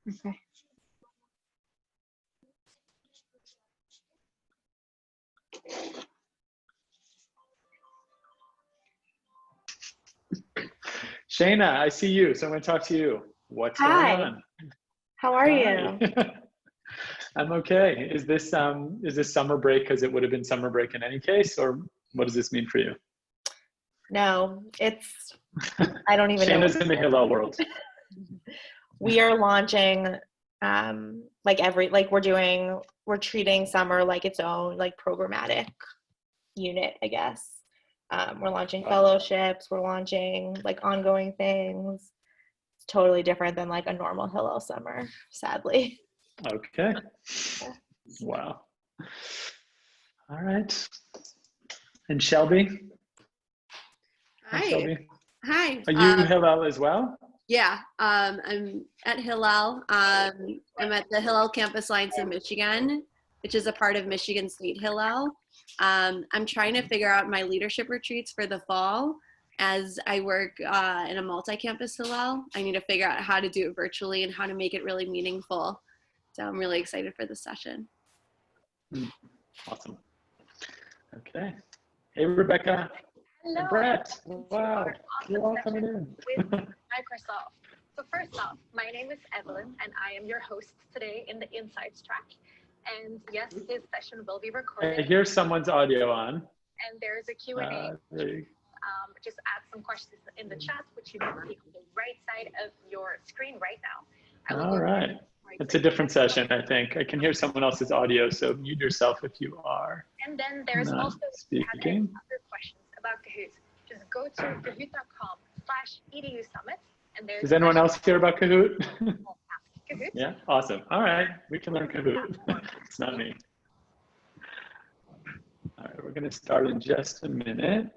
Okay. Shayna, I see you, so I'm going to talk to you. What's going on? How are you? I'm okay. Is this summer break because it would have been summer break in any case, or what does this mean for you? No, it's, I don't even know. Shayna's in the Hillel world. We are launching, we're treating summer like its own, like, programmatic unit, I guess. We're launching fellowships, we're launching like ongoing things. It's totally different than like a normal Hillel summer, sadly. Okay. Wow. All right. And Shelby? Hi. Shelby. Hi. Are you Hillel as well? Yeah, I'm at Hillel. I'm at the Hillel Campus Alliance in Michigan, which is a part of Michigan State Hillel. I'm trying to figure out my leadership retreats for the fall. As I work in a multi-campus Hillel, I need to figure out how to do it virtually and how to make it really meaningful. So I'm really excited for this session. Awesome. Okay. Hey, Rebecca. Hello. And Brett. Wow. You're all coming in. With Microsoft. So first off, my name is Evelyn, and I am your host today in the Insights track. And yes, this session will be recorded. I hear someone's audio on. And there is a Q&A. Just add some questions in the chat, which you can see on the right side of your screen right now. All right. It's a different session, I think. I can hear someone else's audio, so mute yourself if you are. And then there's also, if you have any other questions about Kahoot, just go to kahoot.com/edu summit. And there's Does anyone else care about Kahoot? Kahoot. Yeah, awesome. All right, we can learn Kahoot. It's not me. All right, we're going to start in just a minute.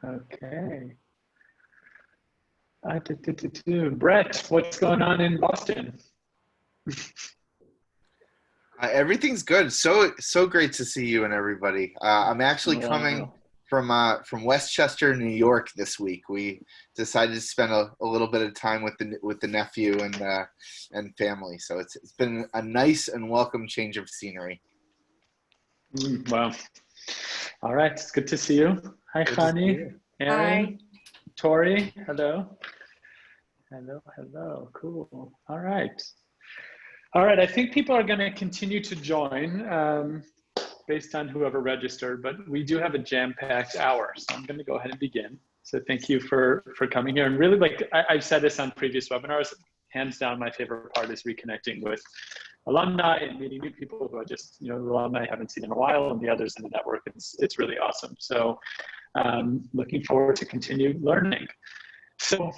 Okay. Brett, what's going on in Boston? Everything's good. So great to see you and everybody. I'm actually coming from Westchester, New York this week. We decided to spend a little bit of time with the nephew and family. So it's been a nice and welcome change of scenery. Wow. All right, it's good to see you. Hi, Khani, Erin, Hi. Tori, hello. Hello, cool. All right, I think people are going to continue to join based on whoever registered, but we do have a jam-packed hour, so I'm going to go ahead and begin. So thank you for coming here. And really, like I've said this on previous webinars, hands down, my favorite part is reconnecting with alumni and meeting new people who I just, the alumni I haven't seen in a while, and the others in the network. It's really awesome. So looking forward to continued learning. So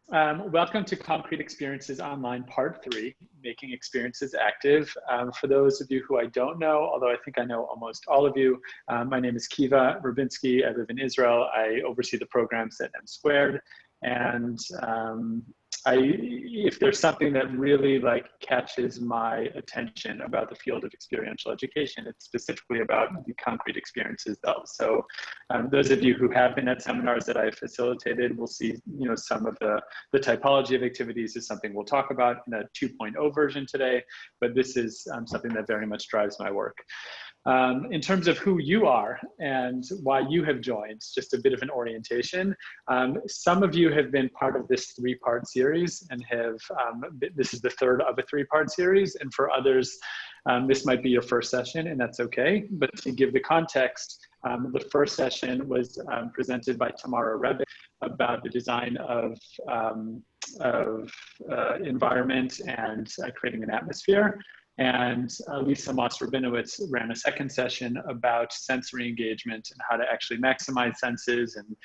welcome to Concrete Experiences Online Part 3, Making Experiences Active. For those of you who I don't know, although I think I know almost all of you, my name is Kiva Rabinsky. I live in Israel. I oversee the programs at M². And if there's something that really catches my attention about the field of experiential education, it's specifically about the concrete experiences though. So those of you who have been at seminars that I've facilitated will see, some of the typology of activities is something we'll talk about in a 2.0 version today, but this is something that very much drives my work. In terms of who you are and why you have joined, just a bit of an orientation. Some of you have been part of this 3-part series and this is the third of a 3-part series. And for others, this might be your first session, and that's okay. But to give the context, the first session was presented by Tamara Rebick about the design of environment and creating an atmosphere. And Lisa Moss-Rabinowitz ran a second session about sensory engagement and how to actually maximize senses, and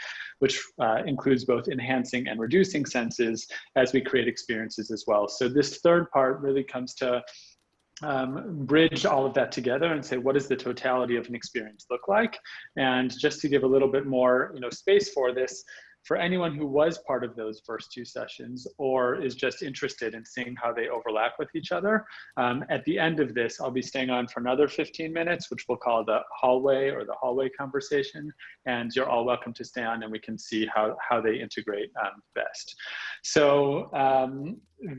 which includes both enhancing and reducing senses as we create experiences as well. So this third part really comes to bridge all of that together and say, what does the totality of an experience look like? And just to give a little bit more space for this, For anyone who was part of those first 2 sessions or is just interested in seeing how they overlap with each other, at the end of this, I'll be staying on for another 15 minutes, which we'll call the hallway or the hallway conversation. And you're all welcome to stay on and we can see how they integrate best. So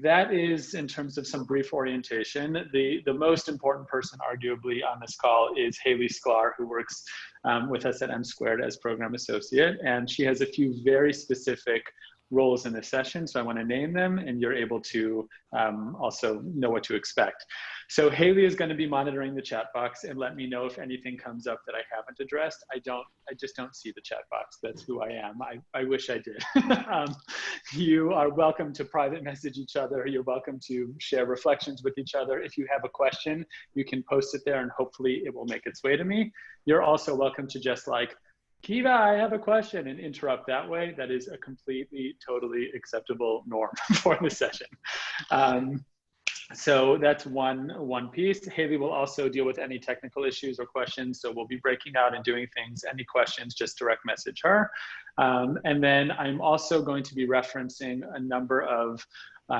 that is in terms of some brief orientation. The most important person arguably on this call is Haley Sklar, who works with us at M Squared as program associate. And she has a few very specific roles in this session. So I want to name them and you're able to also know what to expect. So Haley is going to be monitoring the chat box and let me know if anything comes up that I haven't addressed. I just don't see the chat box. That's who I am. I wish I did. You are welcome to private message each other. You're welcome to share reflections with each other. If you have a question, you can post it there and hopefully it will make its way to me. You're also welcome to just like, Kiva, I have a question, and interrupt that way. That is a completely, totally acceptable norm for the session. So that's one piece. Haley will also deal with any technical issues or questions. So we'll be breaking out and doing things. Any questions, just direct message her. And then I'm also going to be referencing a number of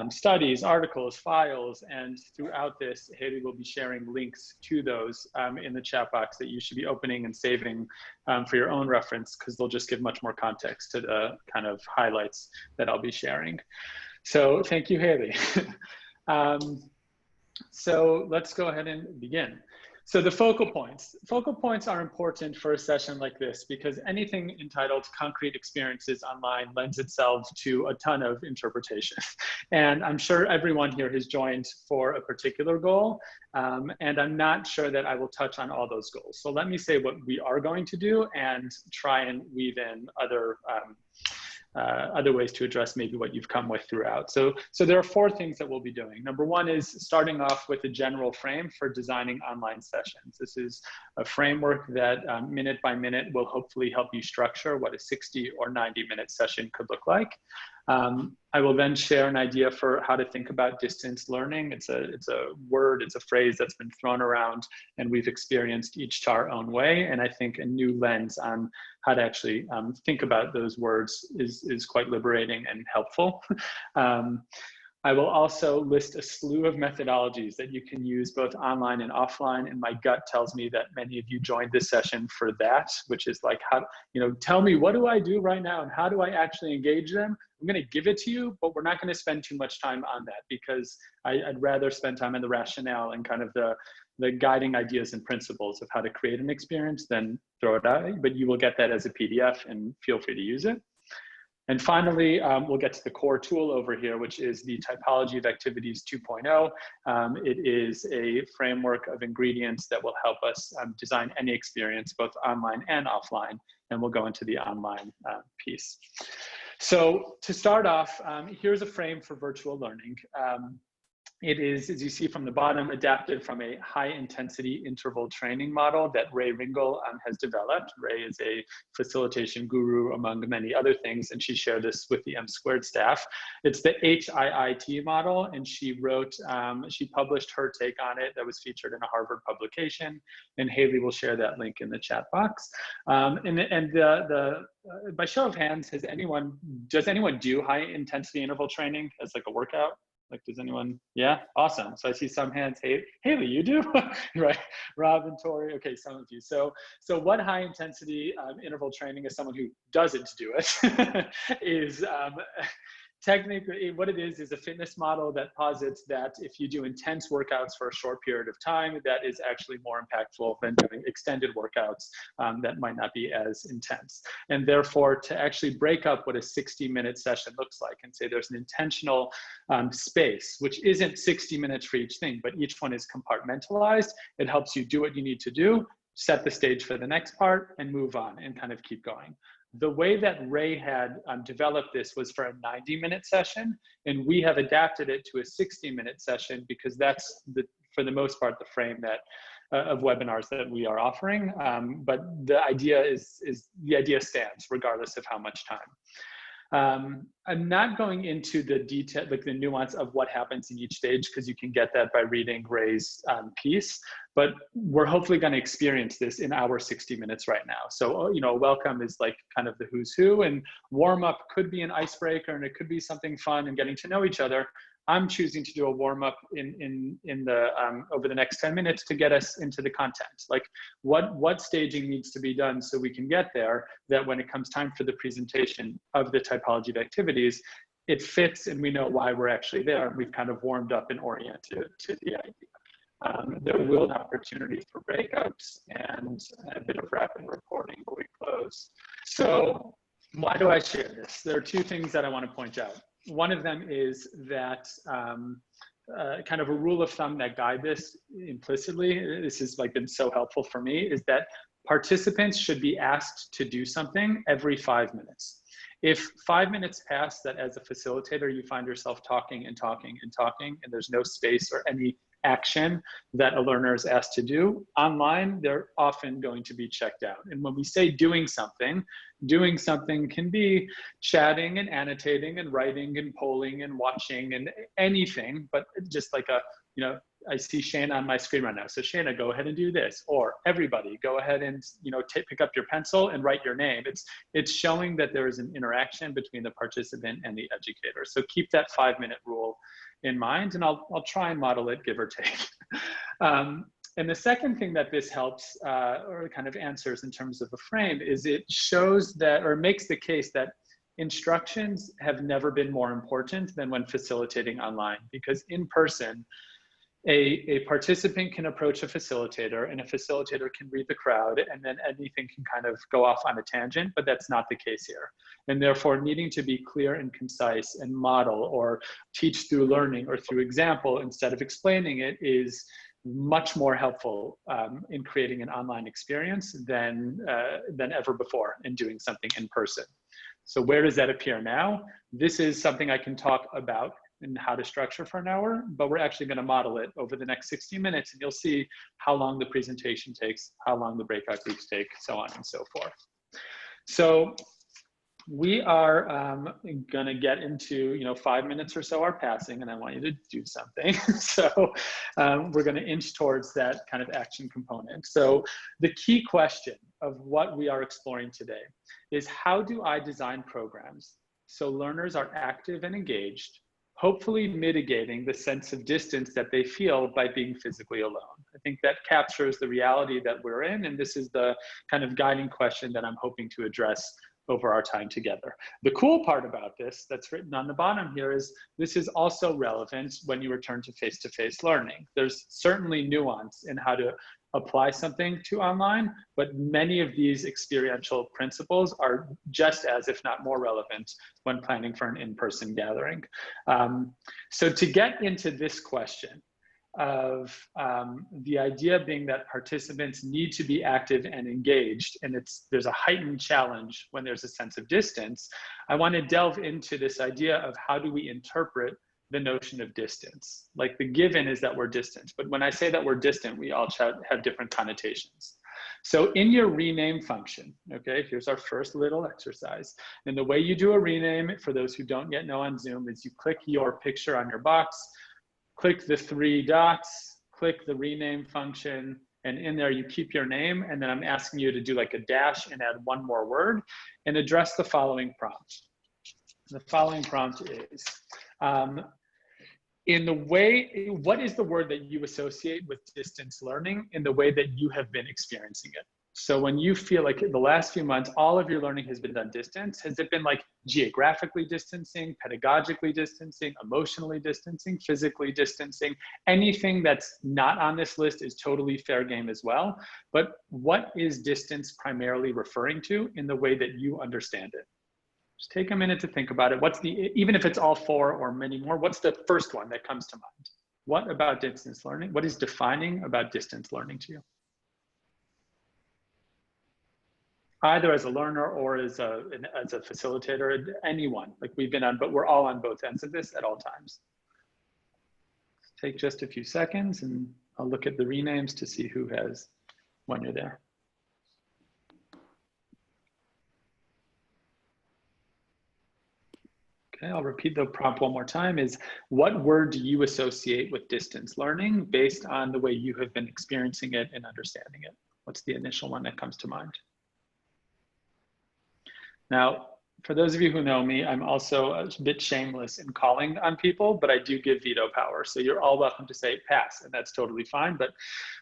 studies, articles, files, and throughout this, Haley will be sharing links to those in the chat box that you should be opening and saving for your own reference, because they'll just give much more context to the kind of highlights that I'll be sharing. So thank you, Haley. So let's go ahead and begin. So the focal points. Focal points are important for a session like this because anything entitled concrete experiences online lends itself to a ton of interpretation. And I'm sure everyone here has joined for a particular goal. And I'm not sure that I will touch on all those goals. So let me say what we are going to do and try and weave in other ways to address maybe what you've come with throughout. So there are 4 things that we'll be doing. Number 1 is starting off with a general frame for designing online sessions. This is a framework that minute by minute will hopefully help you structure what a 60 or 90-minute session could look like. I will then share an idea for how to think about distance learning. It's a word, it's a phrase that's been thrown around and we've experienced each to our own way. And I think a new lens on how to actually think about those words is quite liberating and helpful. I will also list a slew of methodologies that you can use both online and offline. And my gut tells me that many of you joined this session for that, which is like, how, tell me, what do I do right now? And how do I actually engage them? I'm going to give it to you, but we're not going to spend too much time on that because I'd rather spend time on the rationale and kind of the guiding ideas and principles of how to create an experience than throw it out. But you will get that as a PDF and feel free to use it. And finally, we'll get to the core tool over here, which is the Typology of Activities 2.0. It is a framework of ingredients that will help us design any experience, both online and offline. And we'll go into the online piece. So to start off, here's a frame for virtual learning. It is, as you see from the bottom, adapted from a high-intensity interval training model that Ray Ringel has developed. Ray is a facilitation guru, among many other things, and she shared this with the M Squared staff. It's the HIIT model, and she published her take on it that was featured in a Harvard publication, and Haley will share that link in the chat box. By show of hands, does anyone do high-intensity interval training as like a workout? Like, does anyone? Yeah, awesome. So I see some hands. Hey, Haley, you do? Right. Rob and Tori. Okay, some of you. So what high intensity interval training as someone who doesn't do it is technically what it is a fitness model that posits that if you do intense workouts for a short period of time, that is actually more impactful than doing extended workouts that might not be as intense. And therefore, to actually break up what a 60-minute session looks like and say there's an intentional space, which isn't 60 minutes for each thing, but each one is compartmentalized. It helps you do what you need to do, set the stage for the next part, and move on and kind of keep going. The way that Ray had developed this was for a 90-minute session, and we have adapted it to a 60-minute session because that's, for the most part, the frame that of webinars that we are offering. But the idea the idea stands regardless of how much time. I'm not going into the detail, like the nuance of what happens in each stage, because you can get that by reading Ray's piece, but we're hopefully going to experience this in our 60 minutes right now. So, you know, welcome is like kind of the who's who, and warm up could be an icebreaker, and it could be something fun and getting to know each other. I'm choosing to do a warm up in the over the next 10 minutes to get us into the content. Like what staging needs to be done so we can get there, that when it comes time for the presentation of the typology of activities, it fits and we know why we're actually there. And we've kind of warmed up and oriented to the idea. There will be opportunity for breakouts and a bit of rapid reporting before we close. So why do I share this? There are two things that I want to point out. One of them is that kind of a rule of thumb that guide this implicitly, this has like been so helpful for me, is that participants should be asked to do something every 5 minutes. If 5 minutes pass that as a facilitator, you find yourself talking and talking and talking, and there's no space or any action that a learner is asked to do, online, they're often going to be checked out. And when we say doing something can be chatting and annotating and writing and polling and watching and anything, but just like a, you know, I see Shana on my screen right now. So Shana, go ahead and do this. Or everybody, go ahead and, you know, pick up your pencil and write your name. It's showing that there is an interaction between the participant and the educator. So keep that 5 minute rule in mind, and I'll try and model it, give or take. And the second thing that this helps or kind of answers in terms of a frame is it shows that, or makes the case that instructions have never been more important than when facilitating online, because in person, a participant can approach a facilitator and a facilitator can read the crowd, and then anything can kind of go off on a tangent, but that's not the case here. And therefore needing to be clear and concise and model or teach through learning or through example instead of explaining it is much more helpful in creating an online experience than ever before in doing something in person. So where does that appear now? This is something I can talk about and how to structure for an hour, but we're actually going to model it over the next 60 minutes, and you'll see how long the presentation takes, how long the breakout groups take, so on and so forth. So we are going to get into, 5 minutes or so are passing, and I want you to do something. So we're going to inch towards that kind of action component. So the key question of what we are exploring today is, how do I design programs so learners are active and engaged, hopefully mitigating the sense of distance that they feel by being physically alone? I think that captures the reality that we're in, and this is the kind of guiding question that I'm hoping to address over our time together. The cool part about this that's written on the bottom here is this is also relevant when you return to face-to-face learning. There's certainly nuance in how to apply something to online, but many of these experiential principles are just as, if not more relevant when planning for an in-person gathering. So to get into this question of the idea being that participants need to be active and engaged, and there's a heightened challenge when there's a sense of distance, I want to delve into this idea of how do we interpret the notion of distance. Like, the given is that we're distant, but when I say that we're distant, we all have different connotations. So in your rename function, okay, here's our first little exercise. And the way you do a rename, for those who don't yet know on Zoom, is you click your picture on your box, click the 3 dots, click the rename function, and in there you keep your name, and then I'm asking you to do like a dash and add one more word and address the following prompt. The following prompt is, in the way, what is the word that you associate with distance learning in the way that you have been experiencing it? So when you feel like the last few months, all of your learning has been done distance, has it been like geographically distancing, pedagogically distancing, emotionally distancing, physically distancing? Anything that's not on this list is totally fair game as well. But what is distance primarily referring to in the way that you understand it? Just take a minute to think about it. Even if it's all 4 or many more, what's the first one that comes to mind? What about distance learning? What is defining about distance learning to you? Either as a learner or as a facilitator, anyone. Like, we've been on, but we're all on both ends of this at all times. Take just a few seconds and I'll look at the renames to see who has when you're there. Okay, I'll repeat the prompt one more time is, what word do you associate with distance learning based on the way you have been experiencing it and understanding it? What's the initial one that comes to mind? Now, for those of you who know me, I'm also a bit shameless in calling on people, but I do give veto power. So you're all welcome to say pass, and that's totally fine, but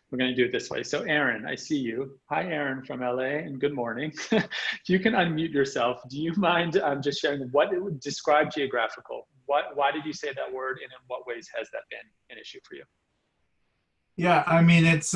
we're going to do it this way. So Aaron, I see you. Hi, Aaron from LA, and good morning. You can unmute yourself. Do you mind just sharing what it would describe geographical? Why did you say that word, and in what ways has that been an issue for you? Yeah, I mean, it's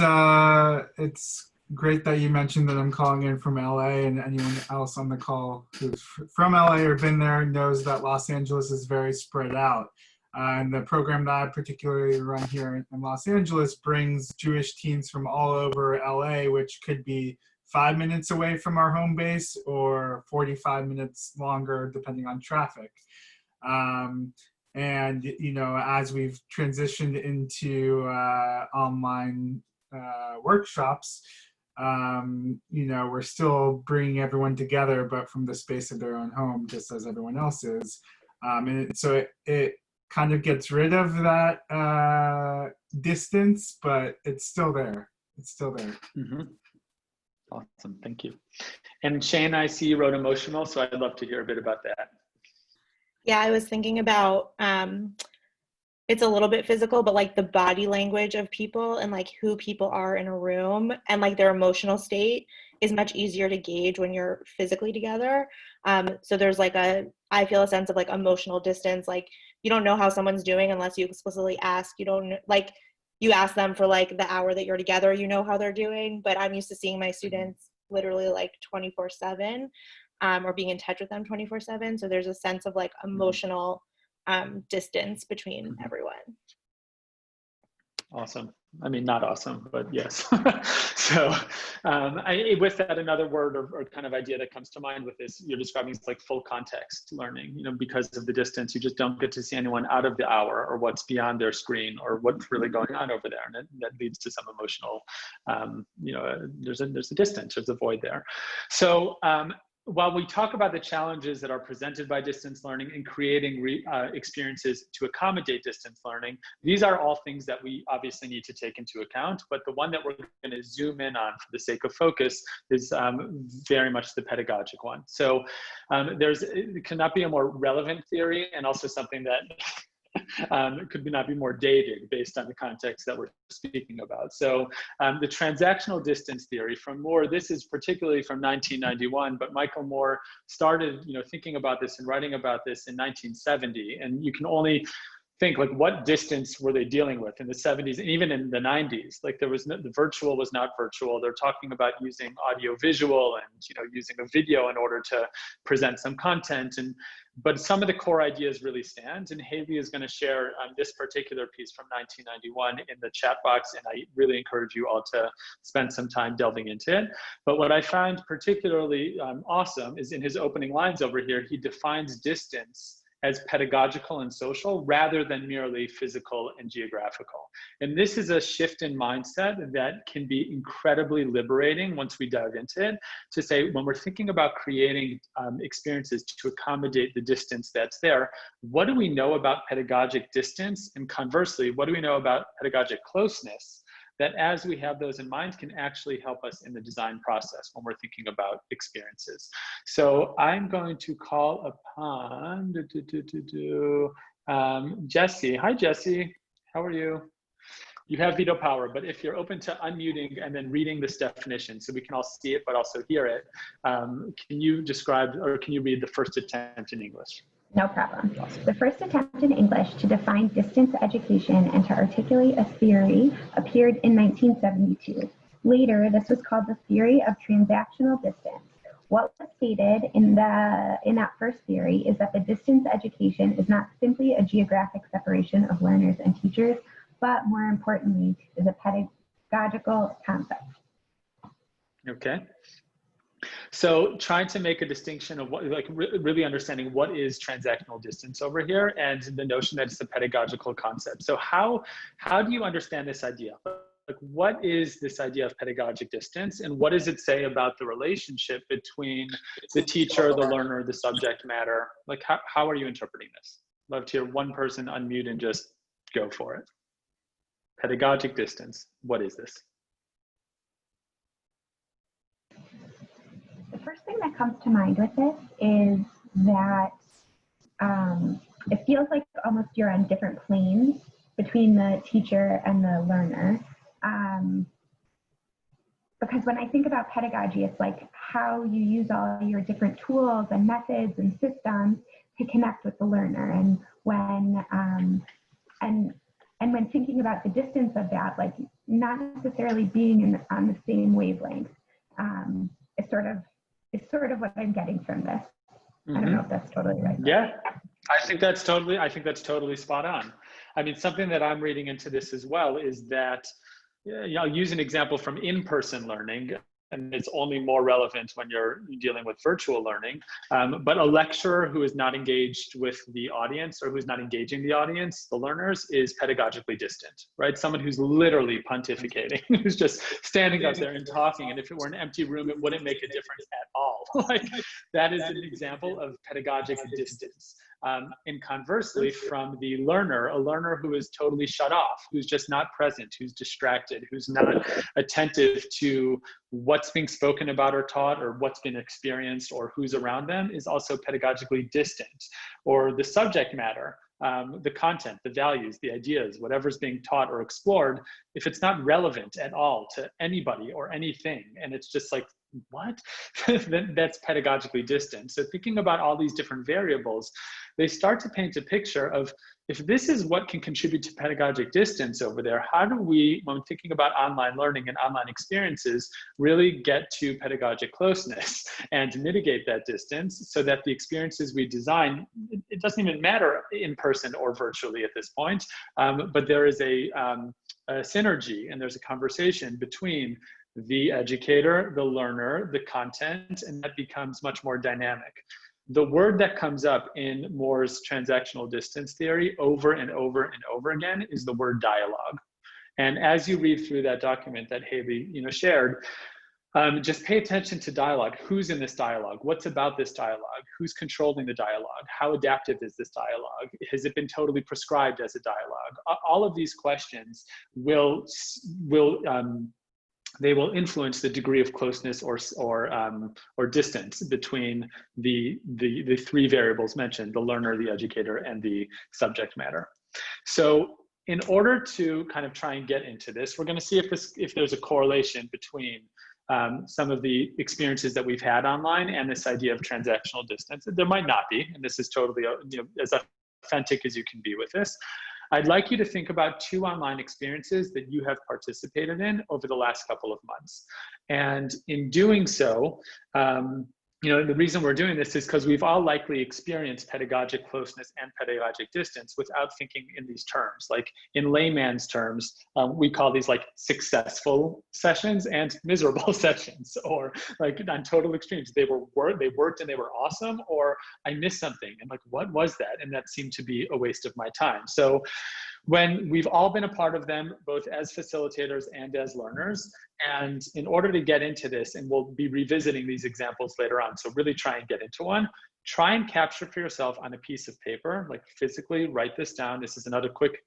great that you mentioned that I'm calling in from LA, and anyone else on the call who's from LA or been there knows that Los Angeles is very spread out. And the program that I particularly run here in Los Angeles brings Jewish teens from all over LA, which could be 5 minutes away from our home base or 45 minutes longer, depending on traffic. And, you know, as we've transitioned into online workshops, you know, we're still bringing everyone together, but from the space of their own home, just as everyone else is. And so it kind of gets rid of that distance, but it's still there. It's still there. Mm-hmm. Awesome, thank you. And Shane, I see you wrote emotional, so I'd love to hear a bit about that. Yeah, I was thinking about, it's a little bit physical, but like the body language of people and like who people are in a room and like their emotional state is much easier to gauge when you're physically together. So there's like I feel a sense of like emotional distance. Like you don't know how someone's doing unless you explicitly ask. You don't like, you ask them for like the hour that you're together, you know how they're doing, but I'm used to seeing my students literally like 24/7 or being in touch with them 24/7. So there's a sense of like emotional distance between everyone. Awesome. I mean, not awesome, but yes. So with that, another word or kind of idea that comes to mind with this, you're describing is like full context learning, you know, because of the distance, you just don't get to see anyone out of the hour or what's beyond their screen or what's really going on over there. And that leads to some emotional, you know, there's a distance, there's a void there. So while we talk about the challenges that are presented by distance learning and creating experiences to accommodate distance learning, these are all things that we obviously need to take into account, but the one that we're going to zoom in on for the sake of focus is very much the pedagogic one. So it cannot be a more relevant theory and also something that it could not be more dated based on the context that we're speaking about. So the transactional distance theory from Moore, this is particularly from 1991, but Michael Moore started, you know, thinking about this and writing about this in 1970. And you can only think like what distance were they dealing with in the 70s and even in the 90s? Like there was the virtual was not virtual. They're talking about using audio visual and, you know, using a video in order to present some content. But some of the core ideas really stand, and Haley is going to share this particular piece from 1991 in the chat box, and I really encourage you all to spend some time delving into it. But what I find particularly awesome is in his opening lines over here, he defines distance as pedagogical and social rather than merely physical and geographical. And this is a shift in mindset that can be incredibly liberating once we dive into it, to say when we're thinking about creating experiences to accommodate the distance that's there, what do we know about pedagogic distance? And conversely, what do we know about pedagogic closeness? That as we have those in mind can actually help us in the design process when we're thinking about experiences. So I'm going to call upon Jesse. Hi, Jesse. How are you? You have veto power, but if you're open to unmuting and then reading this definition so we can all see it but also hear it, can you describe or can you read the first attempt in English? No problem. The first attempt in English to define distance education and to articulate a theory appeared in 1972. Later, this was called the theory of transactional distance. What was stated in that first theory is that the distance education is not simply a geographic separation of learners and teachers, but more importantly, is a pedagogical concept. Okay. So trying to make a distinction of what, like really understanding what is transactional distance over here and the notion that it's a pedagogical concept. So how do you understand this idea? like what is this idea of pedagogic distance, and what does it say about the relationship between the teacher, the learner, the subject matter? Like how are you interpreting this? Love to hear one person unmute and just go for it. Pedagogic distance, what is this? The first thing that comes to mind with this is that it feels like almost you're on different planes between the teacher and the learner. Because when I think about pedagogy, it's like how you use all your different tools and methods and systems to connect with the learner. And when when thinking about the distance of that, like not necessarily being on the same wavelength, is sort of what I'm getting from this. I don't know if that's totally right. Yeah, I think that's totally spot on. I mean, something that I'm reading into this as well is that, I'll use an example from in-person learning, and it's only more relevant when you're dealing with virtual learning, but a lecturer who is not engaged with the audience, or who's not engaging the audience, the learners, is pedagogically distant, right? Someone who's literally pontificating, who's just standing up there and talking, and if it were an empty room, it wouldn't make a difference at all. Like, that is an example of pedagogic distance. And conversely, from the learner, a learner who is totally shut off, who's just not present, who's distracted, who's not attentive to what's being spoken about or taught, or what's been experienced, or who's around them, is also pedagogically distant. Or the subject matter, the content, the values, the ideas, whatever's being taught or explored, if it's not relevant at all to anybody or anything, and it's just like, what? Then that's pedagogically distant. So thinking about all these different variables, they start to paint a picture of, if this is what can contribute to pedagogic distance over there, how do we, when thinking about online learning and online experiences, really get to pedagogic closeness and mitigate that distance so that the experiences we design, it doesn't even matter in person or virtually at this point, but there is a synergy, and there's a conversation between the educator, the learner, the content, and that becomes much more dynamic. The word that comes up in Moore's transactional distance theory over and over and over again is the word dialogue. And as you read through that document that Haley shared, just pay attention to dialogue. Who's in this dialogue? What's about this dialogue? Who's controlling the dialogue? How adaptive is this dialogue? Has it been totally prescribed as a dialogue? All of these questions will influence the degree of closeness or distance between the three variables mentioned: the learner, the educator, and the subject matter. So in order to kind of try and get into this, we're going to see if there's a correlation between some of the experiences that we've had online and this idea of transactional distance. There might not be, and this is totally as authentic as you can be with this. I'd like you to think about 2 online experiences that you have participated in over the last couple of months. And in doing so, the reason we're doing this is because we've all likely experienced pedagogic closeness and pedagogic distance without thinking in these terms. Like in layman's terms, we call these like successful sessions and miserable sessions, or like on total extremes. They worked and they were awesome, or I missed something and like, what was that? And that seemed to be a waste of my time. So when we've all been a part of them, both as facilitators and as learners, and in order to get into this, and we'll be revisiting these examples later on, so really try and get into one, try and capture for yourself on a piece of paper, like physically write this down. This is another quick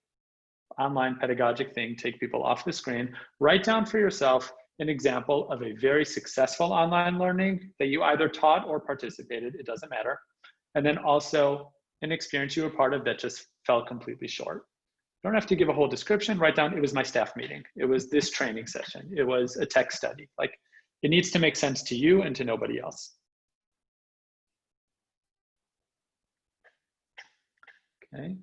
online pedagogic thing, take people off the screen. Write down for yourself an example of a very successful online learning that you either taught or participated, it doesn't matter. And then also an experience you were part of that just fell completely short. You don't have to give a whole description. Write down, it was my staff meeting. It was this training session. It was a tech study. Like, it needs to make sense to you and to nobody else. Okay,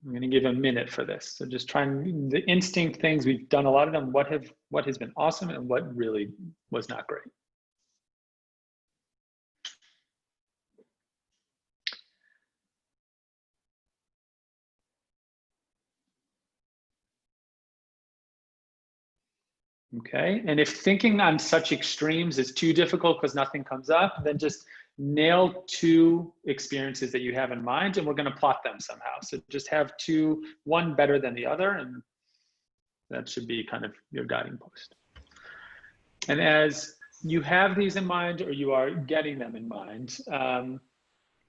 I'm gonna give a minute for this. So just trying the instinct things, we've done a lot of them. What has been awesome and what really was not great. Okay, and if thinking on such extremes is too difficult because nothing comes up, then just nail 2 experiences that you have in mind, and we're going to plot them somehow. So just have 2, one better than the other, and That should be kind of your guiding post. And as you have these in mind, or you are getting them in mind,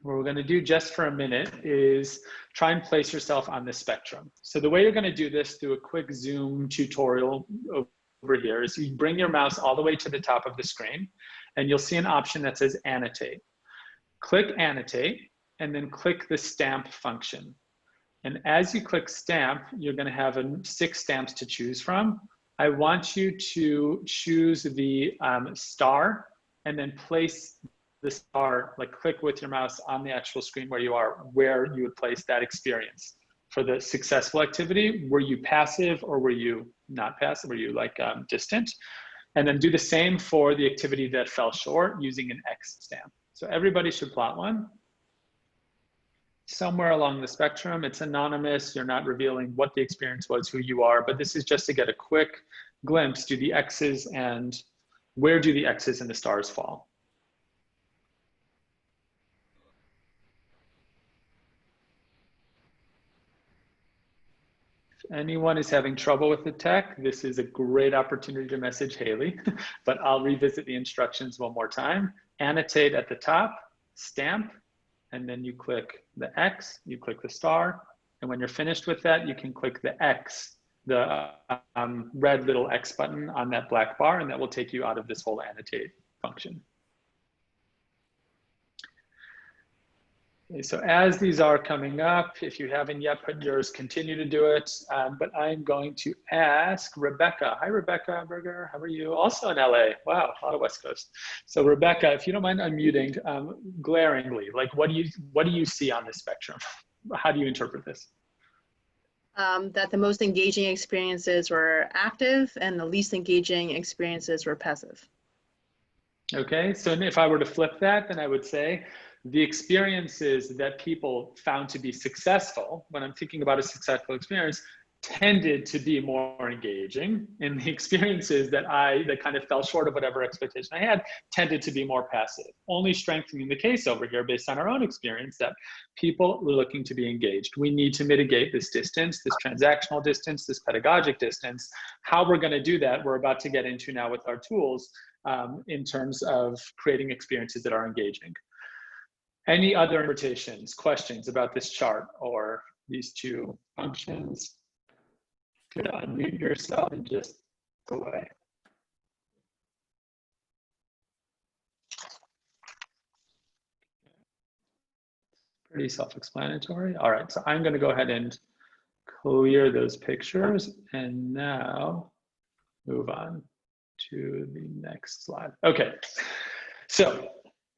what we're going to do just for a minute is try and place yourself on the spectrum. So the way you're going to do this through a quick Zoom tutorial over here is you bring your mouse all the way to the top of the screen, and you'll see an option that says annotate. Click annotate, and then click the stamp function. And as you click stamp, you're going to have 6 stamps to choose from. I want you to choose the star, and then place the star, like click with your mouse on the actual screen where you are, where you would place that experience. For the successful activity, were you passive or were you not passive? Were you like distant? And then do the same for the activity that fell short using an X stamp. So everybody should plot one. Somewhere along the spectrum, it's anonymous, you're not revealing what the experience was, who you are, but this is just to get a quick glimpse. Do the X's and where do the X's and the stars fall? If anyone is having trouble with the tech, this is a great opportunity to message Haley, but I'll revisit the instructions one more time. Annotate at the top, stamp, and then you click the X, you click the star, and when you're finished with that, you can click the X, the red little X button on that black bar, and that will take you out of this whole annotate function. Okay, so as these are coming up, if you haven't yet put yours, continue to do it. But I'm going to ask Rebecca. Hi, Rebecca Berger. How are you? Also in LA. Wow, a lot of West Coast. So Rebecca, if you don't mind unmuting, glaringly, like what do you see on this spectrum? How do you interpret this? That the most engaging experiences were active and the least engaging experiences were passive. Okay, so if I were to flip that, then I would say the experiences that people found to be successful, when I'm thinking about a successful experience, tended to be more engaging, and the experiences that kind of fell short of whatever expectation I had tended to be more passive, only strengthening the case over here based on our own experience that people were looking to be engaged. We need to mitigate this distance, this transactional distance, this pedagogic distance. How we're going to do that, we're about to get into now with our tools in terms of creating experiences that are engaging. Any other interpretations, questions about this chart or these two functions? You could unmute yourself and just go away. Pretty self-explanatory. All right, so I'm going to go ahead and clear those pictures and now move on to the next slide. Okay, so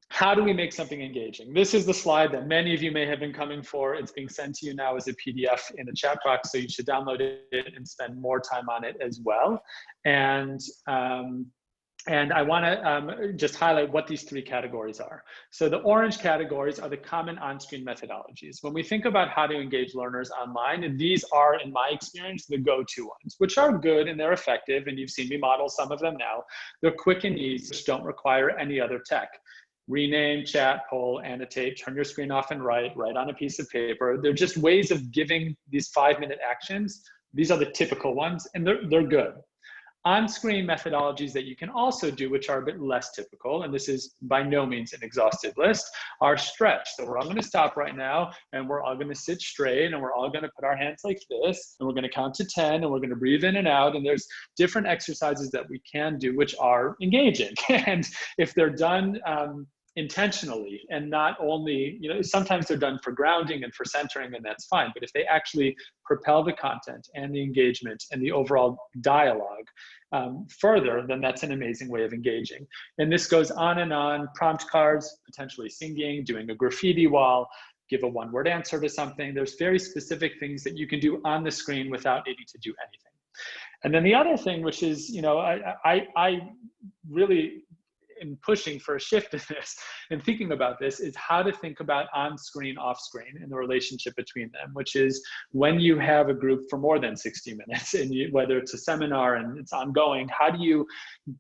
how do we make something engaging? This is the slide that many of you may have been coming for. It's being sent to you now as a PDF in the chat box, so you should download it and spend more time on it as well. And I want to just highlight what these 3 categories are. So the orange categories are the common on-screen methodologies. When we think about how to engage learners online, and these are, in my experience, the go-to ones, which are good and they're effective, and you've seen me model some of them now. They're quick and easy, which don't require any other tech. Rename, chat, poll, annotate, turn your screen off and write on a piece of paper. They're just ways of giving these 5-minute actions. These are the typical ones, and they're good. On-screen methodologies that you can also do, which are a bit less typical, and this is by no means an exhaustive list, are stretch. So we're all going to stop right now, and we're all going to sit straight, and we're all going to put our hands like this, and we're going to count to 10, and we're going to breathe in and out, and there's different exercises that we can do which are engaging. And if they're done intentionally and not only, sometimes they're done for grounding and for centering, and that's fine, but if they actually propel the content and the engagement and the overall dialogue further, then that's an amazing way of engaging. And this goes on, prompt cards, potentially singing, doing a graffiti wall, give a 1-word answer to something. There's very specific things that you can do on the screen without needing to do anything. And then the other thing, which is, I really in pushing for a shift in this and thinking about this, is how to think about on-screen, off-screen and the relationship between them, which is when you have a group for more than 60 minutes, and whether it's a seminar and it's ongoing, how do you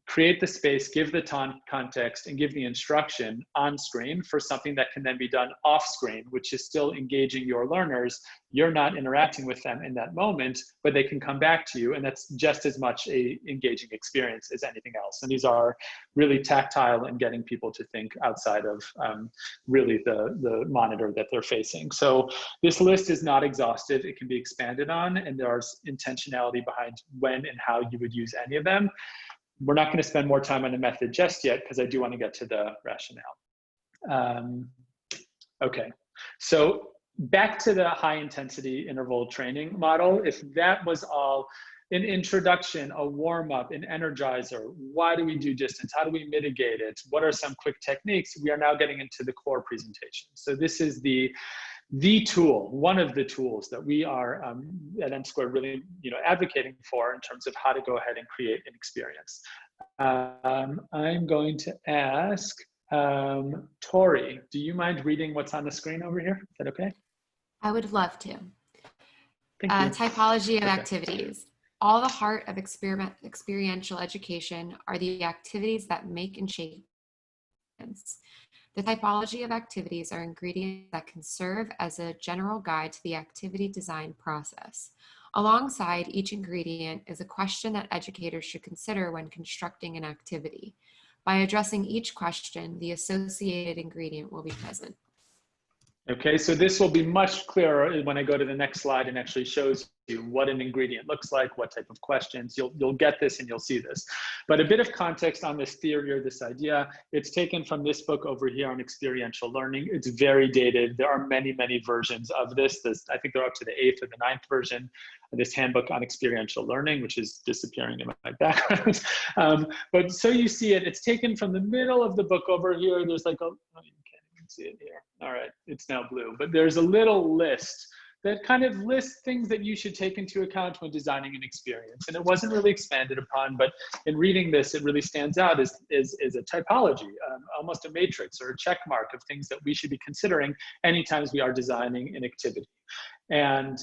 create the space, give the context, and give the instruction on screen for something that can then be done off screen, which is still engaging your learners, you're not interacting with them in that moment, but they can come back to you, and that's just as much a engaging experience as anything else. And these are really tactile and getting people to think outside of really the monitor that they're facing. So this list is not exhaustive. It can be expanded on, and there's intentionality behind when and how you would use any of them. We're not going to spend more time on the method just yet, because I do want to get to the rationale. Okay, so back to the high intensity interval training model. If that was all an introduction, a warm up, an energizer, why do we do distance? How do we mitigate it? What are some quick techniques? We are now getting into the core presentation. So this is the tool, one of the tools that we are at M Squared really advocating for in terms of how to go ahead and create an experience. I'm going to ask Tori, do you mind reading what's on the screen over here? Is that okay? I would love to. Thank you. Typology of activities. All the heart of experiential education are the activities that make and shape. The typology of activities are ingredients that can serve as a general guide to the activity design process. Alongside each ingredient is a question that educators should consider when constructing an activity. By addressing each question, the associated ingredient will be present. Okay, so this will be much clearer when I go to the next slide and actually shows you what an ingredient looks like, what type of questions. You'll get this and you'll see this. But a bit of context on this theory or this idea, it's taken from this book over here on experiential learning. It's very dated. There are many, many versions of this. I think they're up to the 8th or the 9th version of this handbook on experiential learning, which is disappearing in my background. But so you see it, it's taken from the middle of the book over here. There's like see it here. All right, it's now blue, but there's a little list that kind of lists things that you should take into account when designing an experience. And it wasn't really expanded upon, but in reading this, it really stands out as a typology, almost a matrix or a check mark of things that we should be considering anytime we are designing an activity. And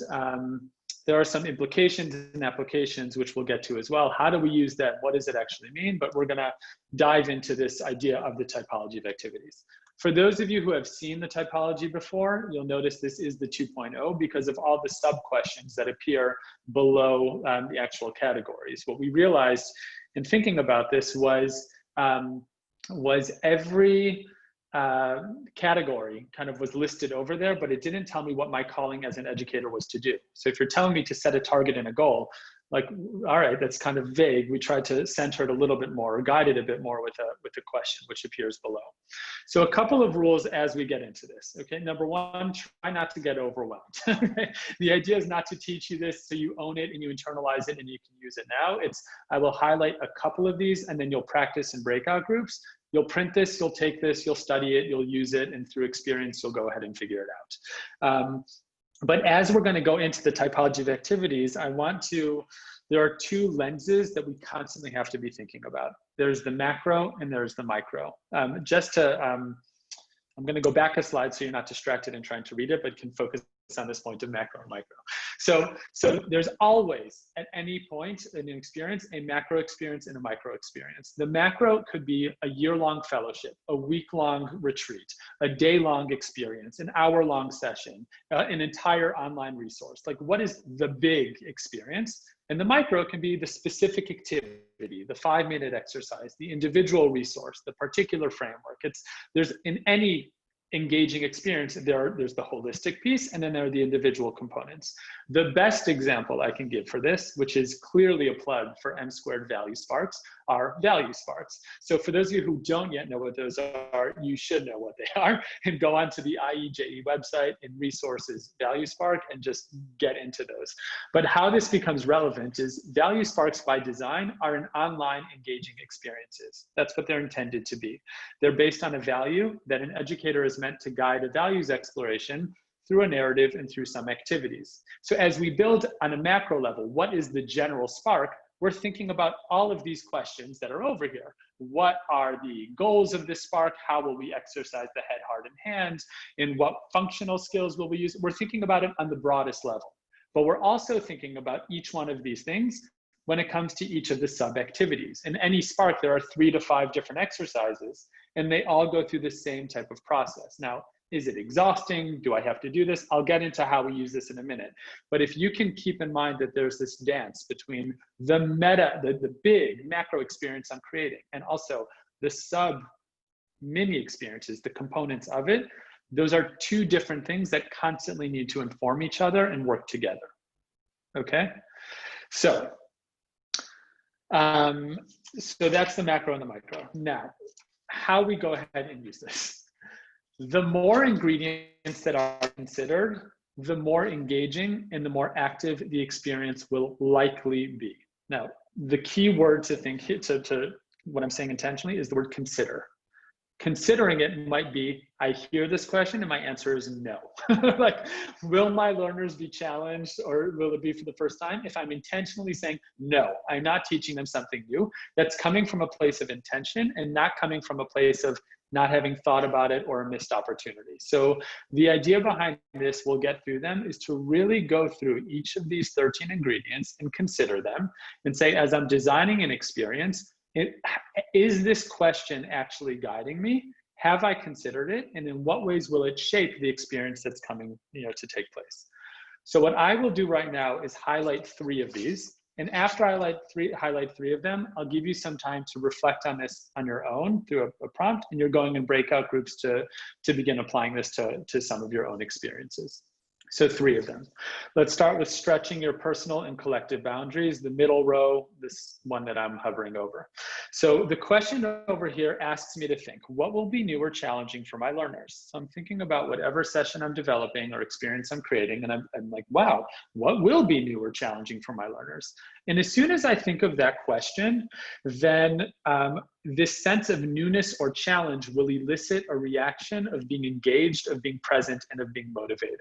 there are some implications and applications, which we'll get to as well. How do we use that? What does it actually mean? But we're gonna dive into this idea of the typology of activities. For those of you who have seen the typology before, you'll notice this is the 2.0 because of all the sub-questions that appear below the actual categories. What we realized in thinking about this was every category kind of was listed over there, but it didn't tell me what my calling as an educator was to do. So if you're telling me to set a target and a goal, like, all right, that's kind of vague. We tried to center it a little bit more or guide it a bit more with a question, which appears below. So a couple of rules as we get into this, okay? Number one, try not to get overwhelmed. The idea is not to teach you this so you own it and you internalize it and you can use it now. I will highlight a couple of these and then you'll practice in breakout groups. You'll print this, you'll take this, you'll study it, you'll use it, and through experience, you'll go ahead and figure it out. But as we're going to go into the typology of activities, there are two lenses that we constantly have to be thinking about. There's the macro and there's the micro. I'm going to go back a slide so you're not distracted in trying to read it, but can focus on this point of macro and micro. So there's always, at any point in an experience, a macro experience and a micro experience. The macro could be a year-long fellowship, a week-long retreat, a day-long experience, an hour-long session, an entire online resource. Like, what is the big experience? And the micro can be the specific activity, the 5-minute exercise, the individual resource, the particular framework. There's in any engaging experience, there's the holistic piece, and then there are the individual components. The best example I can give for this, which is clearly a plug for M Squared Value Sparks, are Value Sparks. So for those of you who don't yet know what those are, you should know what they are, and go onto the IEJE website in Resources Value Spark and just get into those. But how this becomes relevant is Value Sparks by design are an online engaging experiences. That's what they're intended to be. They're based on a value that an educator is meant to guide a values exploration through a narrative and through some activities. So as we build on a macro level, what is the general spark? We're thinking about all of these questions that are over here. What are the goals of this spark? How will we exercise the head, heart, and hands? And what functional skills will we use? We're thinking about it on the broadest level. But we're also thinking about each one of these things when it comes to each of the sub-activities. In any spark, there are 3 to 5 different exercises, and they all go through the same type of process. Now, Is it exhausting? Do I have to do this? I'll get into how we use this in a minute. But if you can keep in mind that there's this dance between the meta, the big macro experience I'm creating, and also the sub mini experiences, the components of it, those are two different things that constantly need to inform each other and work together. Okay? So that's the macro and the micro. Now, how we go ahead and use this. The more ingredients that are considered, the more engaging and the more active the experience will likely be. Now, the key word to think, to what I'm saying intentionally, is the word consider. Considering it might be, I hear this question and my answer is no. Like, will my learners be challenged, or will it be for the first time? If I'm intentionally saying, no, I'm not teaching them something new, that's coming from a place of intention and not coming from a place of not having thought about it or a missed opportunity. So the idea behind this, we'll get through them, is to really go through each of these 13 ingredients and consider them and say, as I'm designing an experience, is this question actually guiding me? Have I considered it? And in what ways will it shape the experience that's coming, to take place? So what I will do right now is highlight 3 of these. And after I highlight three of them, I'll give you some time to reflect on this on your own through a prompt, and you're going in breakout groups to begin applying this to some of your own experiences. So 3 of them. Let's start with stretching your personal and collective boundaries. The middle row, this one that I'm hovering over. So the question over here asks me to think, what will be new or challenging for my learners? So I'm thinking about whatever session I'm developing or experience I'm creating, and I'm like, wow, what will be new or challenging for my learners? And as soon as I think of that question, then this sense of newness or challenge will elicit a reaction of being engaged, of being present, and of being motivated.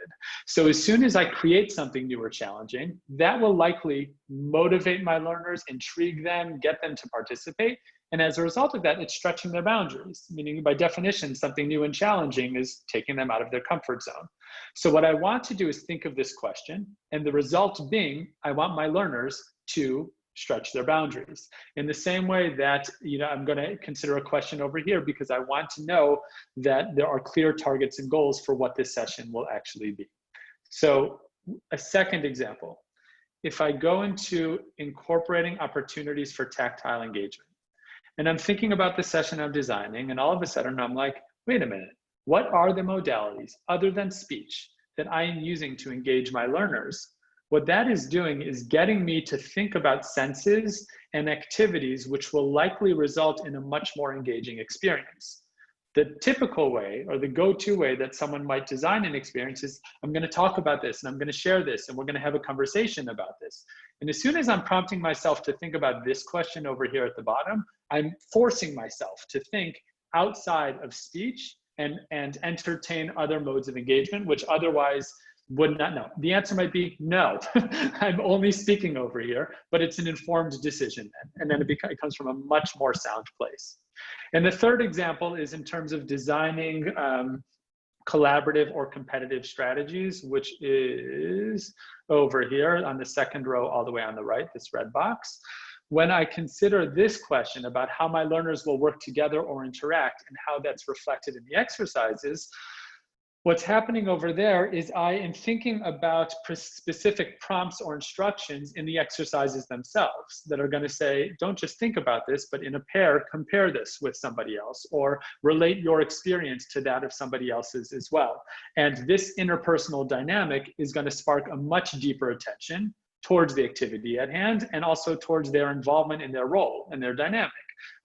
So as soon as I create something new or challenging, that will likely motivate my learners, intrigue them, get them to participate. And as a result of that, it's stretching their boundaries, meaning by definition, something new and challenging is taking them out of their comfort zone. So what I want to do is think of this question, and the result being, I want my learners to stretch their boundaries. In the same way that, I'm going to consider a question over here because I want to know that there are clear targets and goals for what this session will actually be. So a second example, if I go into incorporating opportunities for tactile engagement, and I'm thinking about the session I'm designing, and all of a sudden I'm like, wait a minute, what are the modalities other than speech that I am using to engage my learners? What that is doing is getting me to think about senses and activities which will likely result in a much more engaging experience. The typical way, or the go-to way that someone might design an experience is, I'm going to talk about this, and I'm going to share this, and we're going to have a conversation about this. And as soon as I'm prompting myself to think about this question over here at the bottom, I'm forcing myself to think outside of speech and entertain other modes of engagement, which otherwise would not know. The answer might be no. I'm only speaking over here, but it's an informed decision then. And then it comes from a much more sound place. And the third example is in terms of designing collaborative or competitive strategies, which is over here on the second row all the way on the right, this red box. When I consider this question about how my learners will work together or interact and how that's reflected in the exercises, what's happening over there is I am thinking about specific prompts or instructions in the exercises themselves that are going to say, don't just think about this, but in a pair, compare this with somebody else, or relate your experience to that of somebody else's as well. And this interpersonal dynamic is going to spark a much deeper attention towards the activity at hand, and also towards their involvement in their role and their dynamic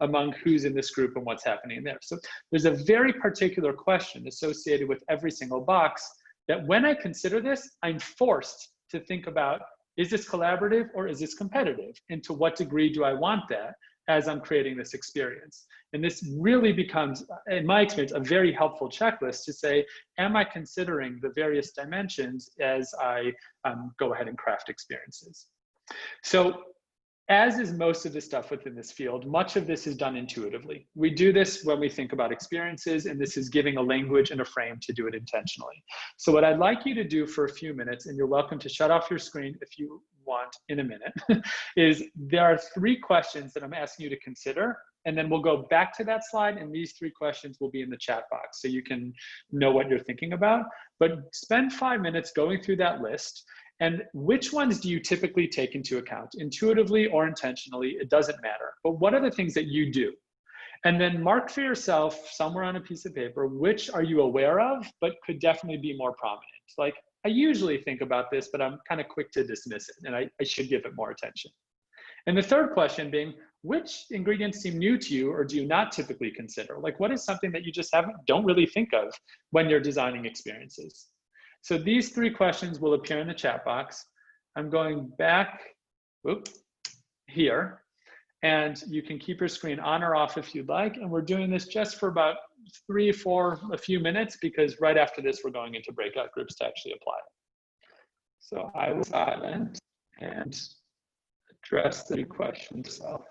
among who's in this group and what's happening there. So there's a very particular question associated with every single box that when I consider this, I'm forced to think about, is this collaborative or is this competitive? And to what degree do I want that as I'm creating this experience? And this really becomes, in my experience, a very helpful checklist to say, am I considering the various dimensions as I go ahead and craft experiences? So as is most of the stuff within this field, much of this is done intuitively. We do this when we think about experiences, and this is giving a language and a frame to do it intentionally. So what I'd like you to do for a few minutes, and you're welcome to shut off your screen if you want in a minute, is there are 3 questions that I'm asking you to consider and then we'll go back to that slide, and these 3 questions will be in the chat box so you can know what you're thinking about. But spend 5 minutes going through that list, and which ones do you typically take into account? Intuitively or intentionally, it doesn't matter. But what are the things that you do? And then mark for yourself somewhere on a piece of paper, which are you aware of, but could definitely be more prominent. Like, I usually think about this, but I'm kind of quick to dismiss it, and I should give it more attention. And the third question being, which ingredients seem new to you or do you not typically consider? Like, what is something that you just don't really think of when you're designing experiences? So these 3 questions will appear in the chat box. I'm going back here, and you can keep your screen on or off if you'd like. And we're doing this just for about 3 or 4, a few minutes, because right after this, we're going into breakout groups to actually apply it. So I will silent and address the question itself.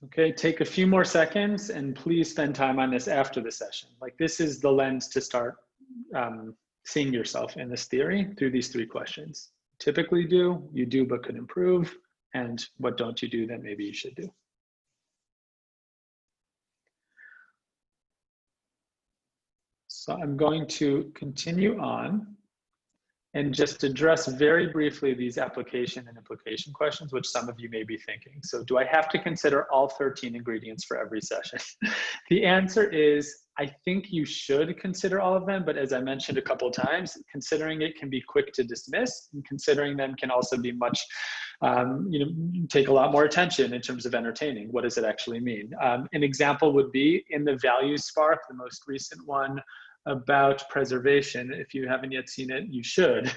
Okay, take a few more seconds and please spend time on this after the session. Like, this is the lens to start seeing yourself in this theory through these 3 questions. Typically do, you do but could improve, and what don't you do that maybe you should do. So I'm going to continue on and just address very briefly these application and implication questions, which some of you may be thinking. So do I have to consider all 13 ingredients for every session? The answer is, I think you should consider all of them, but as I mentioned a couple of times, considering it can be quick to dismiss, and considering them can also be much, take a lot more attention in terms of entertaining. What does it actually mean? An example would be in the Values Spark, the most recent one, about preservation. If you haven't yet seen it, you should.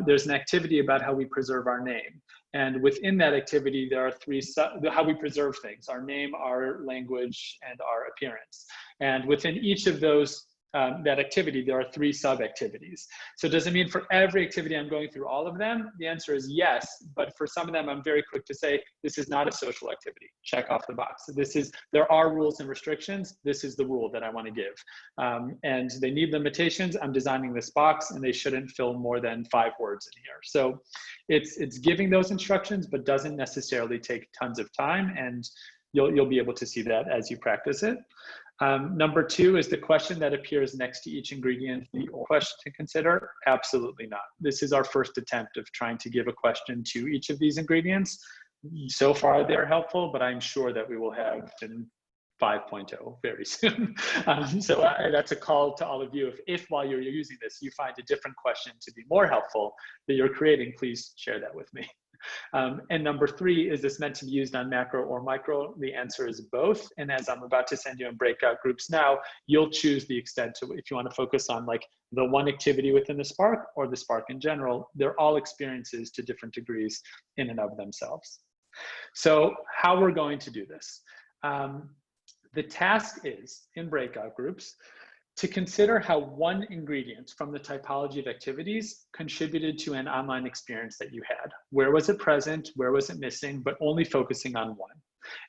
There's an activity about how we preserve our name. And within that activity, there are 3, how we preserve things: our name, our language, and our appearance. And within each of those, that activity, there are 3 sub-activities. So does it mean for every activity I'm going through all of them? The answer is yes, but for some of them, I'm very quick to say, this is not a social activity. Check off the box. So there are rules and restrictions. This is the rule that I want to give. And they need limitations. I'm designing this box, and they shouldn't fill more than 5 words in here. So it's giving those instructions, but doesn't necessarily take tons of time, and you'll be able to see that as you practice it. Number 2 is the question that appears next to each ingredient. The question to consider? Absolutely not. This is our first attempt of trying to give a question to each of these ingredients. So far, they're helpful, but I'm sure that we will have in 5.0 very soon. That's a call to all of you. If while you're using this, you find a different question to be more helpful that you're creating, please share that with me. And number 3, is this meant to be used on macro or micro? The answer is both. And as I'm about to send you in breakout groups now, you'll choose the extent to, if you want to focus on like the one activity within the Spark or the Spark in general. They're all experiences to different degrees in and of themselves. So how we're going to do this. The task is, in breakout groups, to consider how one ingredient from the typology of activities contributed to an online experience that you had. Where was it present? Where was it missing? But only focusing on one.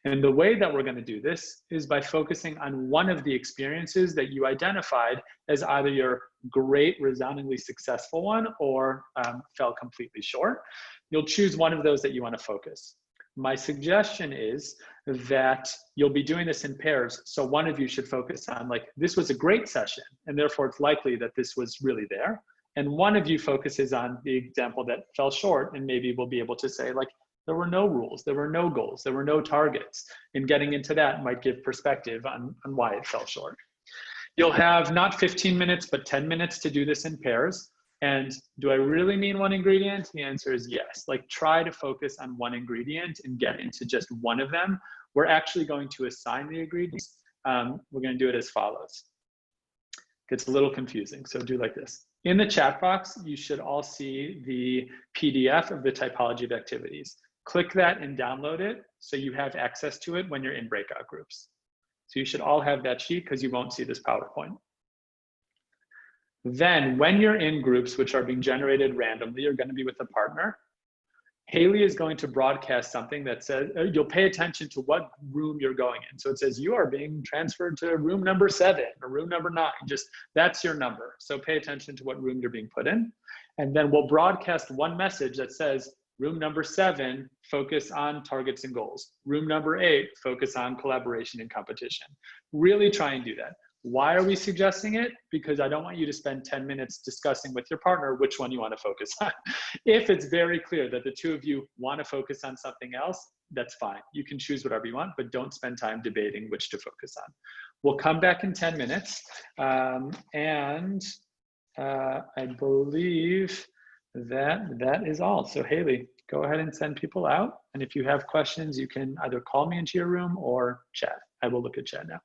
And the way that we're going to do this is by focusing on one of the experiences that you identified as either your great, resoundingly successful one or fell completely short. You'll choose one of those that you want to focus. My suggestion is that you'll be doing this in pairs. So one of you should focus on like, this was a great session, and therefore it's likely that this was really there. And one of you focuses on the example that fell short, and maybe we'll be able to say like, there were no rules, there were no goals, there were no targets. And getting into that might give perspective on why it fell short. You'll have not 15 minutes, but 10 minutes to do this in pairs. And do I really mean one ingredient? The answer is yes. Like, try to focus on one ingredient and get into just one of them. We're actually going to assign the ingredients. We're going to do it as follows. Gets a little confusing, so do like this. In the chat box, you should all see the PDF of the typology of activities. Click that and download it so you have access to it when you're in breakout groups. So you should all have that sheet because you won't see this PowerPoint. Then when you're in groups which are being generated randomly, you're going to be with a partner. Haley is going to broadcast something that says, you'll pay attention to what room you're going in. So it says you are being transferred to room number 7 or room number 9, just that's your number. So pay attention to what room you're being put in. And then we'll broadcast one message that says, room number 7, focus on targets and goals. Room number 8, focus on collaboration and competition. Really try and do that. Why are we suggesting it? Because I don't want you to spend 10 minutes discussing with your partner which one you want to focus on. If it's very clear that the two of you want to focus on something else, that's fine. You can choose whatever you want, but don't spend time debating which to focus on. We'll come back in 10 minutes. I believe that is all. So Haley, go ahead and send people out. And if you have questions, you can either call me into your room or chat. I will look at chat now.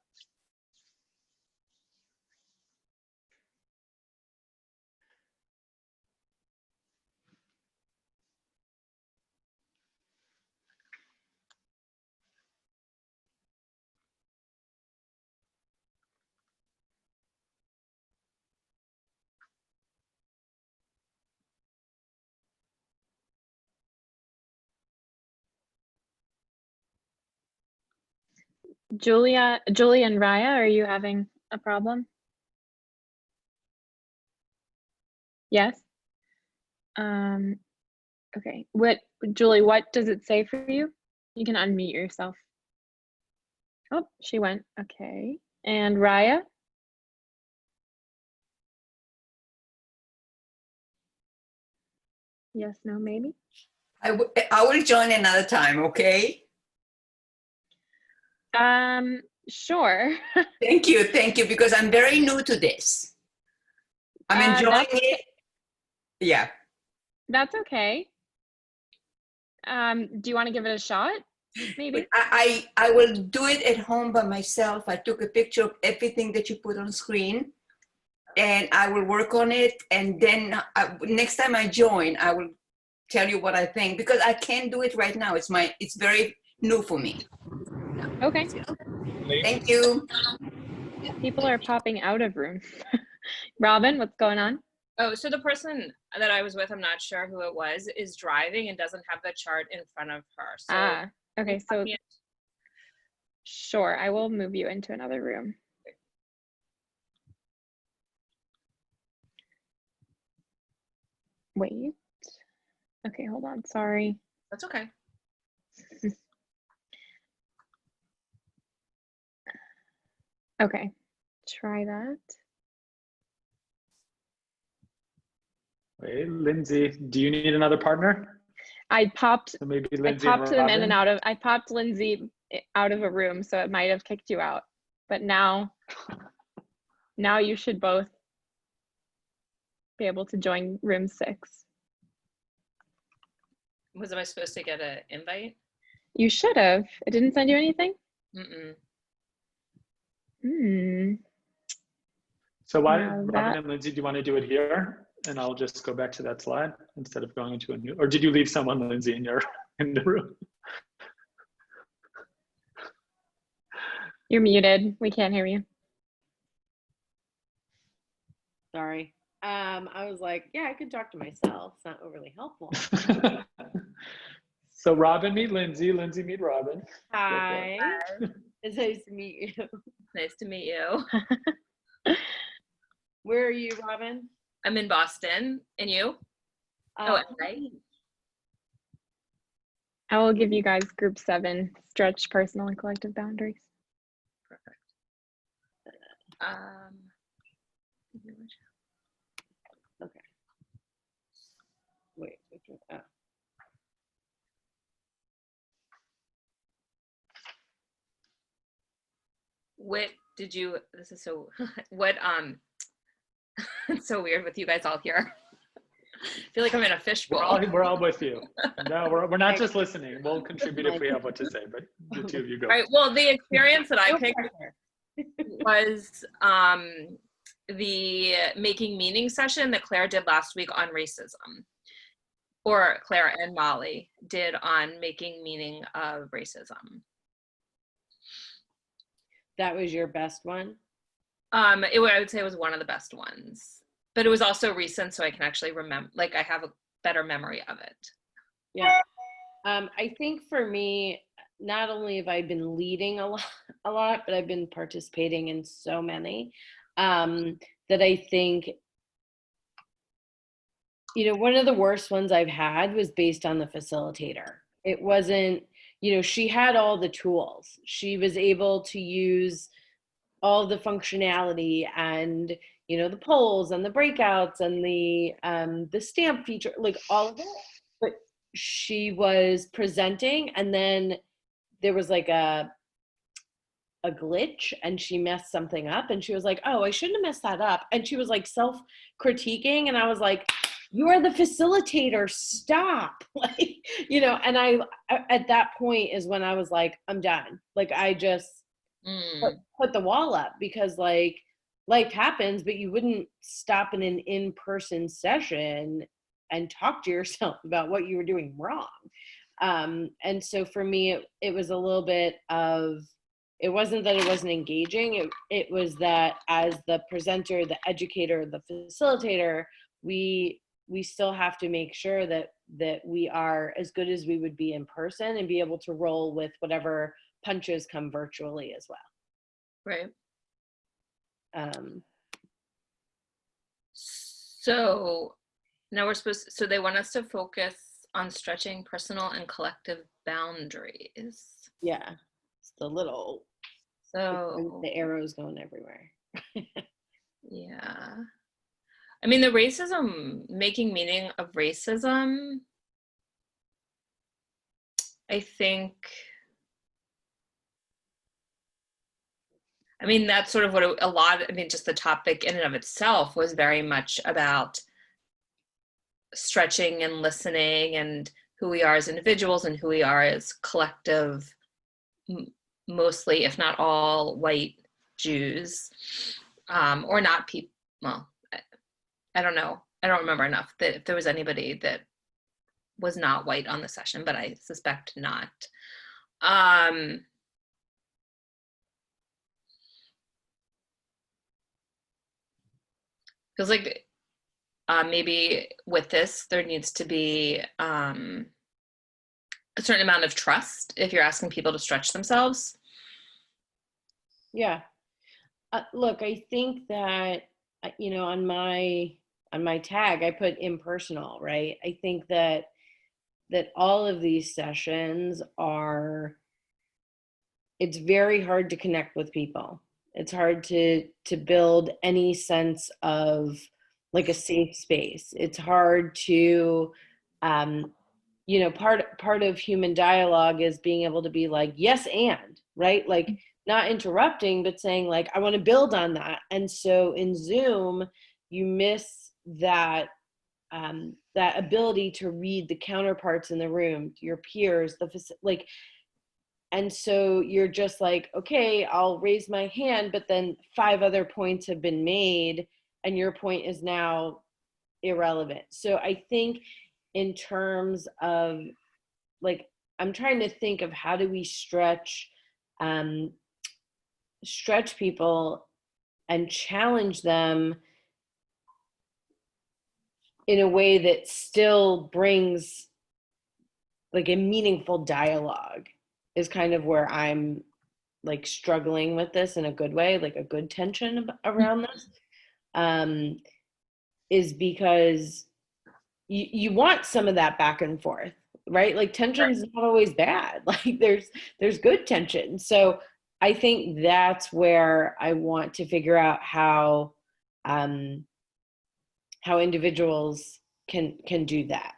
Julie and Raya, are you having a problem? Yes. Okay. Julie, what does it say for you? You can unmute yourself. Oh, she went. Okay. And Raya? Yes, no, maybe? I will join another time, okay? Sure. Thank you, because I'm very new to this. I'm enjoying it. Yeah. That's okay. Do you want to give it a shot? Maybe. I will do it at home by myself. I took a picture of everything that you put on screen, and I will work on it. And then next time I join, I will tell you what I think, because I can't do it right now. It's very new for me. Okay. Thank you. People are popping out of rooms. Robin, what's going on? Oh, so the person that I was with, I'm not sure who it was, is driving and doesn't have the chart in front of her. So okay, so sure, I will move you into another room. Wait. Okay, hold on, sorry. That's okay. Okay, try that. Wait, Lindsay, do you need another partner? I popped So maybe I Lindsay popped them in and Robin? out of, I popped Lindsay out of a room, so it might have kicked you out. But now you should both be able to join room 6. Was I supposed to get an invite? You should have. It didn't send you anything? Mm-mm. So why, Now Robin that- and Lindsay, do you want to do it here? And I'll just go back to that slide instead of going into a new, or did you leave someone, Lindsay, in the room? You're muted. We can't hear you. Sorry. I was like, yeah, I could talk to myself. It's not overly helpful. So Robin meet Lindsay, Lindsay meet Robin. Hi. It's nice to meet you. Nice to meet you. Where are you, Robin? I'm in Boston. And you? Oh, LA. I will give you guys group 7, stretch personal and collective boundaries. Perfect. Okay. Wait. Oh. What did you, this is so, what, it's so weird with you guys all here. I feel like I'm in a fishbowl. We're all with you. No, we're not just listening. We'll contribute if we have what to say, but the two of you go. All right, well, the experience that I picked was the Making Meaning session that Claire did last week on racism. Or Claire and Molly did on making meaning of racism. That was your best one? I would say it was one of the best ones, but it was also recent, so I can actually remember, like I have a better memory of it. Yeah. I think for me, not only have I been leading a lot, but I've been participating in so many that I think, one of the worst ones I've had was based on the facilitator. It wasn't, she had all the tools. She was able to use all the functionality and, the polls and the breakouts and the stamp feature, like all of it. But she was presenting, and then there was like a glitch, and she messed something up, and she was like, oh, I shouldn't have messed that up. And she was like self-critiquing, and I was like, you are the facilitator, stop. Like, and I at that point is when I was like, I'm done. Like, I just put the wall up, because like life happens, but you wouldn't stop in an in-person session and talk to yourself about what you were doing wrong. And so for me, it was a little bit of, it wasn't that it wasn't engaging. It was that as the presenter, the educator, the facilitator, we still have to make sure that we are as good as we would be in person and be able to roll with whatever punches come virtually as well. Right. So now so they want us to focus on stretching personal and collective boundaries. Yeah. It's the little, so the arrows going everywhere. Yeah. I mean, the racism, making meaning of racism, I think, that's sort of what just the topic in and of itself was very much about stretching and listening and who we are as individuals and who we are as collective, mostly, if not all, white Jews, or not people, well, I don't know. I don't remember enough that if there was anybody that was not white on the session, but I suspect not. Feels like maybe with this, there needs to be a certain amount of trust if you're asking people to stretch themselves. Yeah. Look, I think that, on my tag, I put impersonal, right? I think that all of these sessions it's very hard to connect with people. It's hard to build any sense of like a safe space. It's hard to you know, part of human dialogue is being able to be like, yes, and, right? Like not interrupting, but saying like, I want to build on that. And so in Zoom, you miss that, that ability to read the counterparts in the room, your peers, like, and so you're just like, okay, I'll raise my hand, but then 5 other points have been made and your point is now irrelevant. So I think in terms of like, I'm trying to think of how do we stretch people and challenge them in a way that still brings like a meaningful dialogue, is kind of where I'm like struggling with this in a good way, like a good tension around this, is because you want some of that back and forth, right? Like tension's not always bad. Like there's good tension. So I think that's where I want to figure out how individuals can do that.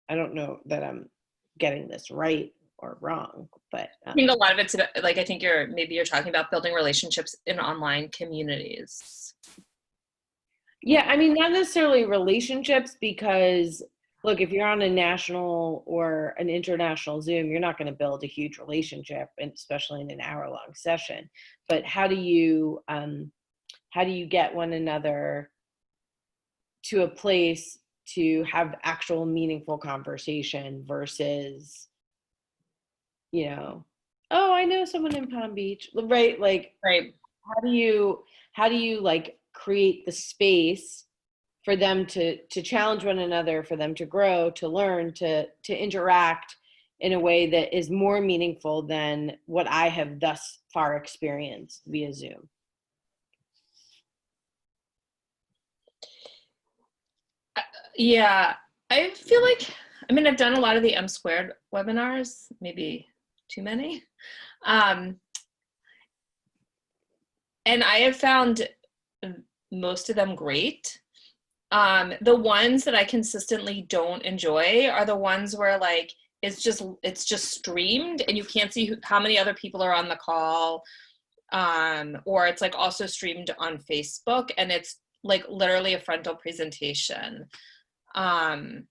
I don't know that I'm getting this right or wrong, but I think a lot of it's about, like, I think you're talking about building relationships in online communities. Yeah, I mean, not necessarily relationships, because look, if you're on a national or an international Zoom, you're not going to build a huge relationship, and especially in an hour-long session. But how do you get one another to a place to have actual meaningful conversation versus, you know, oh, I know someone in Palm Beach, right? Like, right. How do you like create the space for them to challenge one another, for them to grow, to learn, to interact in a way that is more meaningful than what I have thus far experienced via Zoom? Yeah, I feel like, I mean, I've done a lot of the M² webinars, maybe too many. And I have found most of them great. The ones that I consistently don't enjoy are the ones where like, it's just streamed and you can't see how many other people are on the call. Or it's like also streamed on Facebook and it's like literally a frontal presentation. I'm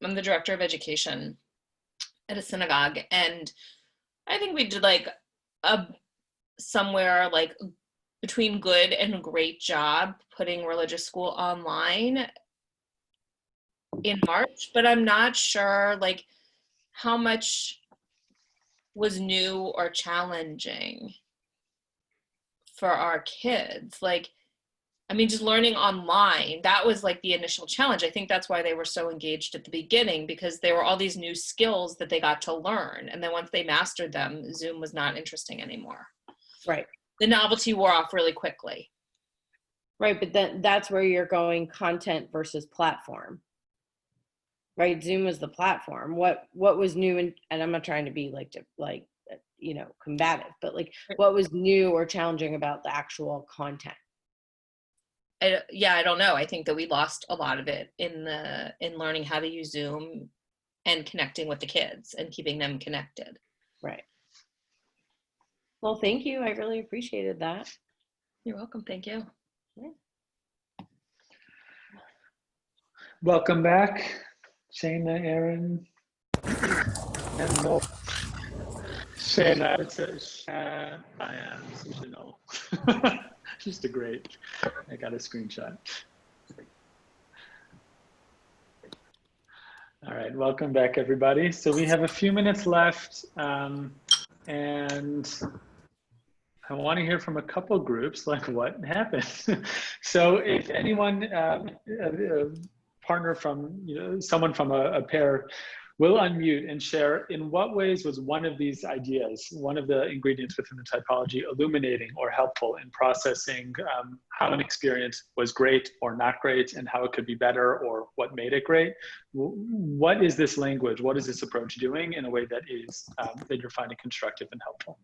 the director of education at a synagogue, and I think we did like somewhere like between good and great job putting religious school online in March, but I'm not sure like how much was new or challenging for our kids. Like, I mean, just learning online, that was like the initial challenge. I think that's why they were so engaged at the beginning, because there were all these new skills that they got to learn. And then once they mastered them, Zoom was not interesting anymore. Right. The novelty wore off really quickly. Right, but then that's where you're going content versus platform. Right, Zoom was the platform. What was new, and I'm not trying to be like you know, combative, but like what was new or challenging about the actual content? I don't know. I think that we lost a lot of it in learning how to use Zoom and connecting with the kids and keeping them connected. Right. Well, thank you. I really appreciated that. You're welcome. Thank you. Yeah. Welcome back, Shayna, Aaron, and Mo. Shayna, it says I am, so you should know. Just a great, I got a screenshot. All right, welcome back everybody. So we have a few minutes left, and I want to hear from a couple groups, like what happened. So if anyone, partner from, you know, someone from a pair will unmute and share in what ways was one of these ideas, one of the ingredients within the typology, illuminating or helpful in processing how an experience was great or not great and how it could be better or what made it great. What is this language? What is this approach doing in a way that is that you're finding constructive and helpful?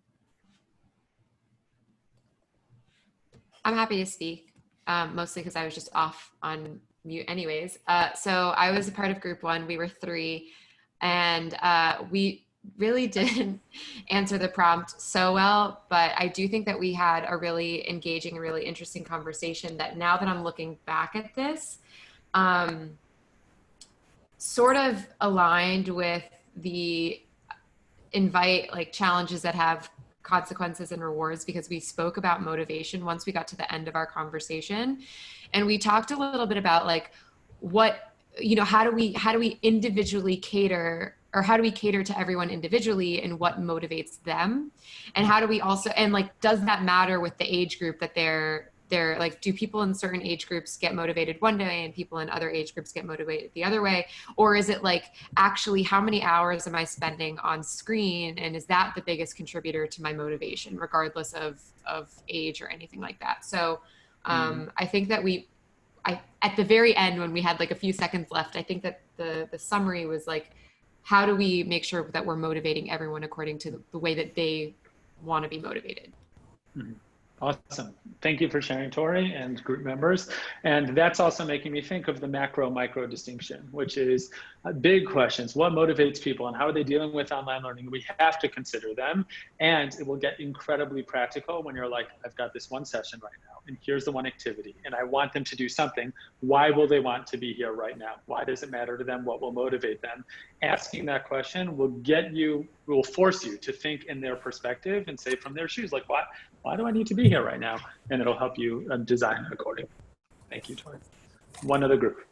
I'm happy to speak, mostly because I was just off on mute anyways. So I was a part of group 1. We were 3, and we really didn't answer the prompt so well, but I do think that we had a really engaging and really interesting conversation that now that I'm looking back at this, sort of aligned with the invite like challenges that have consequences and rewards, because we spoke about motivation once we got to the end of our conversation, and we talked a little bit about like what, you know, how do we individually cater, or how do we cater to everyone individually and what motivates them, and how do we also, and like does that matter with the age group that they're like, do people in certain age groups get motivated one way and people in other age groups get motivated the other way? Or is it like, actually, how many hours am I spending on screen? And is that the biggest contributor to my motivation, regardless of age or anything like that? So I think that at the very end, when we had like a few seconds left, I think that the summary was like, how do we make sure that we're motivating everyone according to the way that they want to be motivated? Mm-hmm. Awesome. Thank you for sharing, Tori and group members. And that's also making me think of the macro-micro distinction, which is big questions. What motivates people and how are they dealing with online learning? We have to consider them. And it will get incredibly practical when you're like, I've got this one session right now, and here's the one activity, and I want them to do something. Why will they want to be here right now? Why does it matter to them? What will motivate them? Asking that question will force you to think in their perspective and say from their shoes, like, why do I need to be here right now? And it'll help you design accordingly. Thank you, Tori. One other group.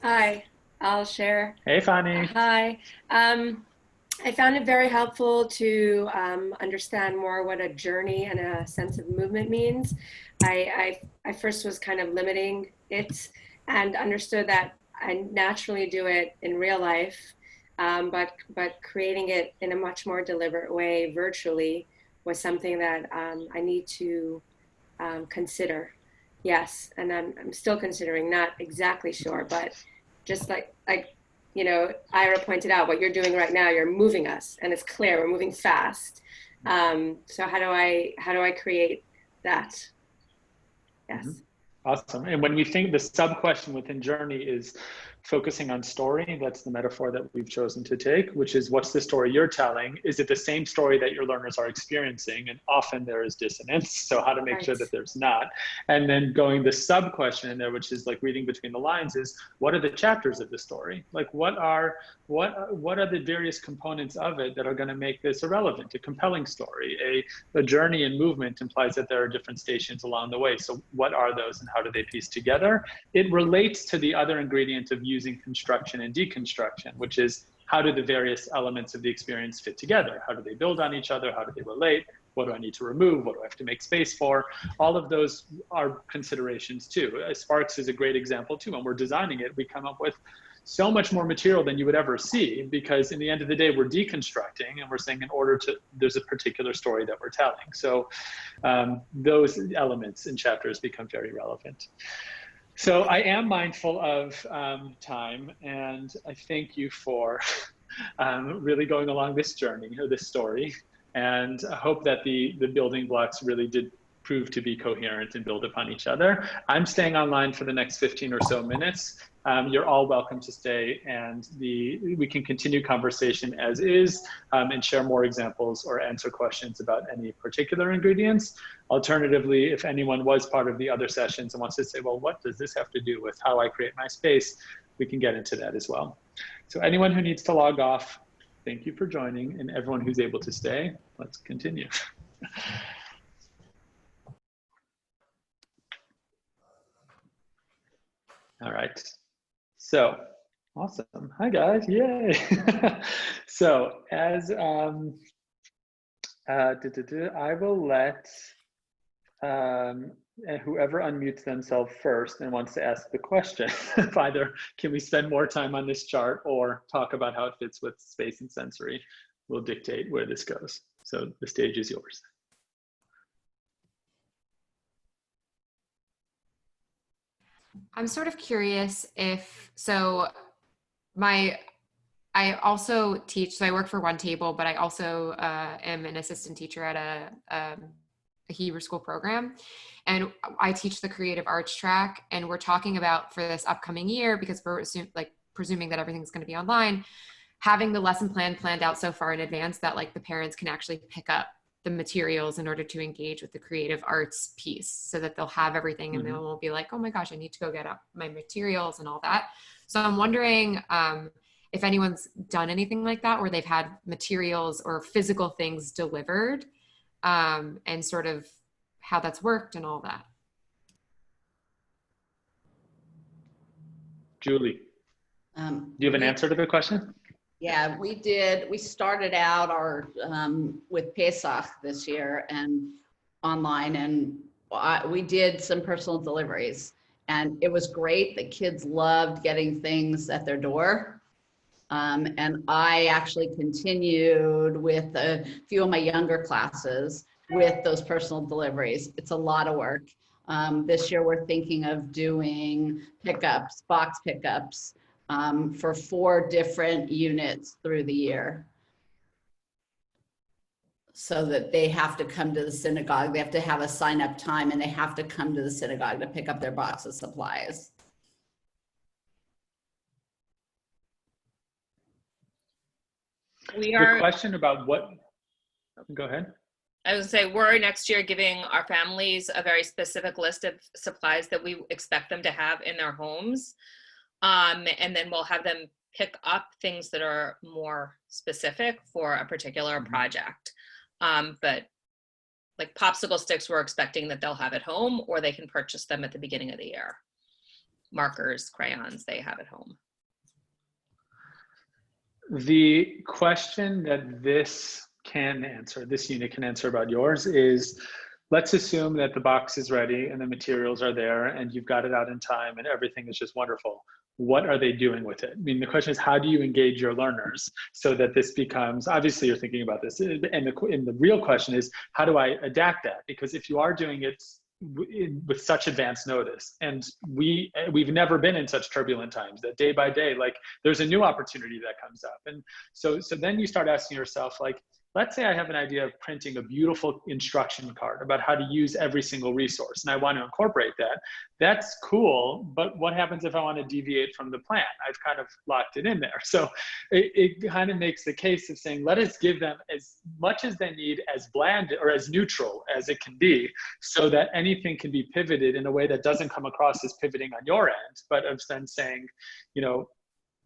Hi, I'll share. Hey, Fanny. Hi. I found it very helpful to understand more what a journey and a sense of movement means. I first was kind of limiting it and understood that I naturally do it in real life, but creating it in a much more deliberate way virtually was something that I need to consider. Yes, and I'm still considering, not exactly sure, but just like you know, Ira pointed out, what you're doing right now, you're moving us, and it's clear we're moving fast. So how do I create that? Yes. Mm-hmm. Awesome. And when we think the sub question within Journey is focusing on story, that's the metaphor that we've chosen to take, which is, what's the story you're telling? Is it the same story that your learners are experiencing? And often there is dissonance. So how to make sure that there's not. And then going the sub question in there, which is like reading between the lines, is what are the chapters of the story? Like what are the various components of it that are going to make this a relevant, a compelling story? A journey in movement implies that there are different stations along the way. So what are those and how do they piece together? It relates to the other ingredient of using construction and deconstruction, which is, how do the various elements of the experience fit together? How do they build on each other? How do they relate? What do I need to remove? What do I have to make space for? All of those are considerations too. Sparks is a great example too. When we're designing it, we come up with so much more material than you would ever see, because in the end of the day, we're deconstructing and we're saying there's a particular story that we're telling. So those elements in chapters become very relevant. So I am mindful of time, and I thank you for really going along this journey or this story. And I hope that the building blocks really did prove to be coherent and build upon each other. I'm staying online for the next 15 or so minutes. You're all welcome to stay, and we can continue conversation as is, and share more examples or answer questions about any particular ingredients. Alternatively, if anyone was part of the other sessions and wants to say, well, what does this have to do with how I create my space? We can get into that as well. So anyone who needs to log off, thank you for joining, and everyone who's able to stay, let's continue. All right. So awesome. Hi guys. Yay. So as I will let whoever unmutes themselves first and wants to ask the question, either can we spend more time on this chart or talk about how it fits with space and sensory, will dictate where this goes. So the stage is yours. I'm sort of curious if, so I I also teach, so I work for One Table, but I also am an assistant teacher at a Hebrew school program. And I teach the creative arts track. And we're talking about for this upcoming year, because we're presuming that everything's going to be online, having the lesson plan planned out so far in advance that like the parents can actually pick up the materials in order to engage with the creative arts piece, so that they'll have everything and they won't be like, oh my gosh, I need to go get out my materials and all that. So I'm wondering if anyone's done anything like that, where they've had materials or physical things delivered, and sort of how that's worked and all that. Julie, do you have an answer to the question? Yeah, we started out our with Pesach this year and online, and we did some personal deliveries, and it was great. The kids loved getting things at their door. And I actually continued with a few of my younger classes with those personal deliveries. It's a lot of work. This year we're thinking of doing pickups, box pickups, for 4 different units through the year, so that they have to come to the synagogue. They have to have a sign up time, and they have to come to the synagogue to pick up their box of supplies. We are. The question about what, go ahead. I was gonna say, we're next year giving our families a very specific list of supplies that we expect them to have in their homes. And then we'll have them pick up things that are more specific for a particular project. But like popsicle sticks, we're expecting that they'll have at home, or they can purchase them at the beginning of the year. Markers, crayons, they have at home. The question that this unit can answer about yours is, let's assume that the box is ready and the materials are there and you've got it out in time and everything is just wonderful. What are they doing with it? I mean, the question is, how do you engage your learners so that this becomes, obviously you're thinking about this, and the real question is, how do I adapt that? Because if you are doing it with such advanced notice, and we've never been in such turbulent times, that day by day, like there's a new opportunity that comes up. And so then you start asking yourself, like, let's say I have an idea of printing a beautiful instruction card about how to use every single resource, and I want to incorporate that. That's cool, but what happens if I want to deviate from the plan? I've kind of locked it in there. So it kind of makes the case of saying, let us give them as much as they need, as bland or as neutral as it can be, so that anything can be pivoted in a way that doesn't come across as pivoting on your end, but of then saying, you know,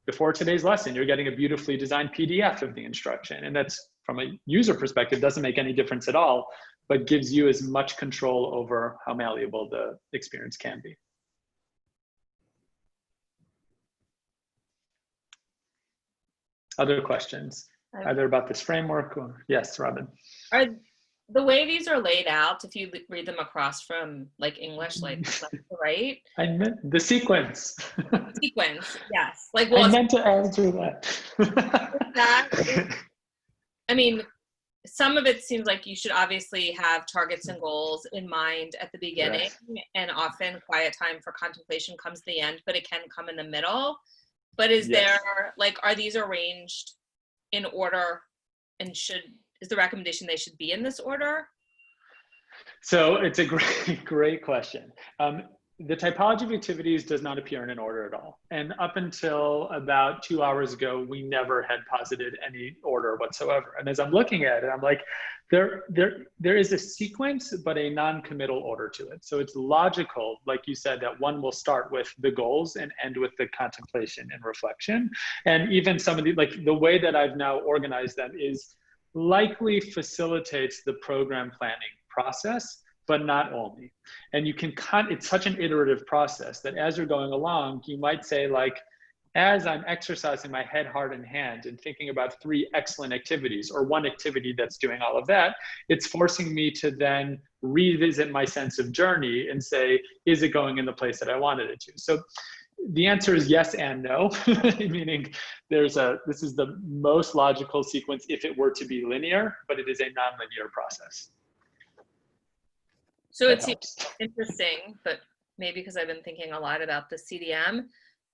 before today's lesson, you're getting a beautifully designed PDF of the instruction. And that's, from a user perspective, doesn't make any difference at all, but gives you as much control over how malleable the experience can be. Other questions, either about this framework or, yes, Robin. Are the way these are laid out, if you read them across from like English, like left to right? I meant the sequence. Sequence, yes. Like, well, I meant to answer that. I mean, some of it seems like you should obviously have targets and goals in mind at the beginning, yes. And often quiet time for contemplation comes at the end, but it can come in the middle. But is yes. there, like, are these arranged in order, and is the recommendation they should be in this order? So it's a great question. The typology of activities does not appear in an order at all. And up until about 2 hours ago, we never had posited any order whatsoever. And as I'm looking at it, I'm like, there is a sequence, but a non-committal order to it. So it's logical, like you said, that one will start with the goals and end with the contemplation and reflection. And even some of the way that I've now organized them is likely facilitates the program planning process, but not only. And you can it's such an iterative process that as you're going along, you might say, like, as I'm exercising my head, heart, and hand and thinking about 3 excellent activities or 1 activity that's doing all of that, it's forcing me to then revisit my sense of journey and say, is it going in the place that I wanted it to? So the answer is yes and no, meaning this is the most logical sequence if it were to be linear, but it is a non-linear process. So it seems interesting, but maybe because I've been thinking a lot about the CDM,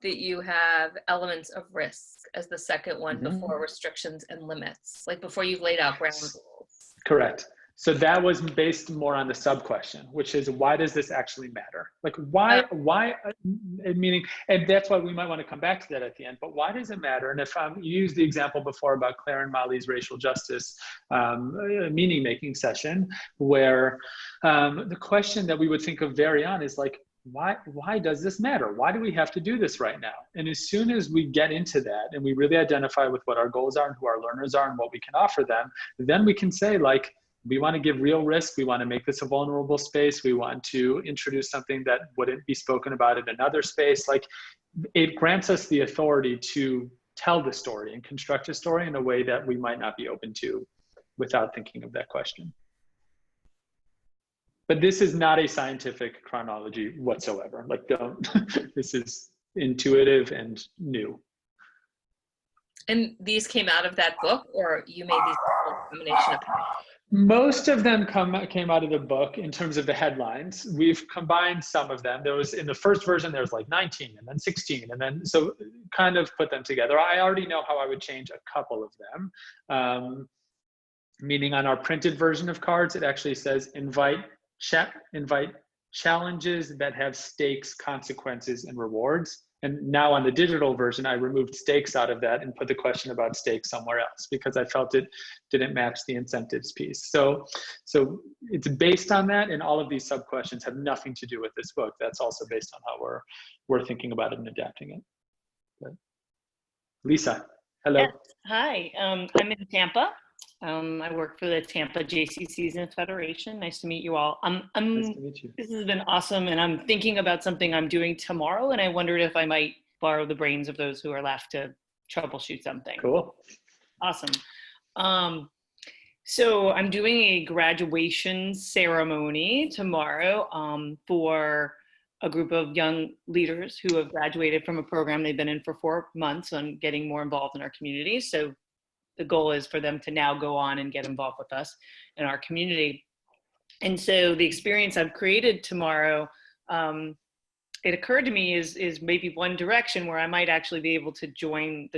that you have elements of risk as the second one before restrictions and limits, like before you've laid out ground rules. Correct. So that was based more on the sub-question, which is, why does this actually matter? Like, why, meaning, and that's why we might want to come back to that at the end, but why does it matter? And if you used the example before about Claire and Molly's racial justice meaning-making session, where the question that we would think of very on is like, why does this matter? Why do we have to do this right now? And as soon as we get into that and we really identify with what our goals are and who our learners are and what we can offer them, then we can say, like, we want to give real risk. We want to make this a vulnerable space. We want to introduce something that wouldn't be spoken about in another space. Like, it grants us the authority to tell the story and construct a story in a way that we might not be open to without thinking of that question. But this is not a scientific chronology whatsoever. Like, don't, this is intuitive and new. And these came out of that book, or you made these a combination of? Most of them came out of the book in terms of the headlines. We've combined some of them. There was, in the first version, there was like 19 and then 16, and then, so kind of put them together. I already know how I would change a couple of them. Meaning on our printed version of cards, it actually says invite challenges that have stakes, consequences, and rewards. And now on the digital version, I removed stakes out of that and put the question about stakes somewhere else because I felt it didn't match the incentives piece. So it's based on that, and all of these sub questions have nothing to do with this book. That's also based on how we're thinking about it and adapting it. But Lisa, hello. Yes. Hi, I'm in Tampa. I work for the Tampa JCCs and Federation. Nice to meet you all. Nice to meet you. This has been awesome, and I'm thinking about something I'm doing tomorrow, and I wondered if I might borrow the brains of those who are left to troubleshoot something. Cool. Awesome. So I'm doing a graduation ceremony tomorrow for a group of young leaders who have graduated from a program they've been in for 4 months on getting more involved in our community. So the goal is for them to now go on and get involved with us in our community. And so the experience I've created tomorrow, it occurred to me is maybe one direction where I might actually be able to join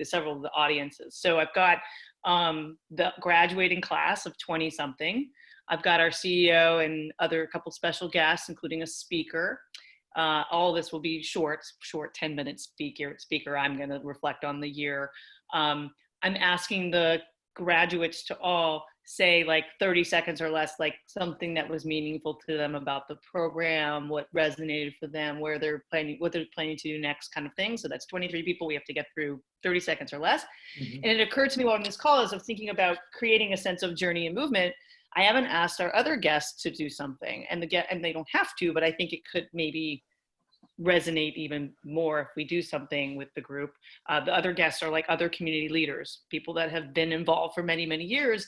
several of the audiences. So I've got the graduating class of 20 something. I've got our CEO and a couple special guests, including a speaker. All of this will be short 10-minute speaker. I'm gonna reflect on the year. I'm asking the graduates to all say like 30 seconds or less, like something that was meaningful to them about the program, what resonated for them, what they're planning to do next, kind of thing. So that's 23 people we have to get through 30 seconds or less. Mm-hmm. And it occurred to me while on this call, as I'm thinking about creating a sense of journey and movement, I haven't asked our other guests to do something, and they don't have to, but I think it could maybe resonate even more if we do something with the group. The other guests are like other community leaders, people that have been involved for many, many years.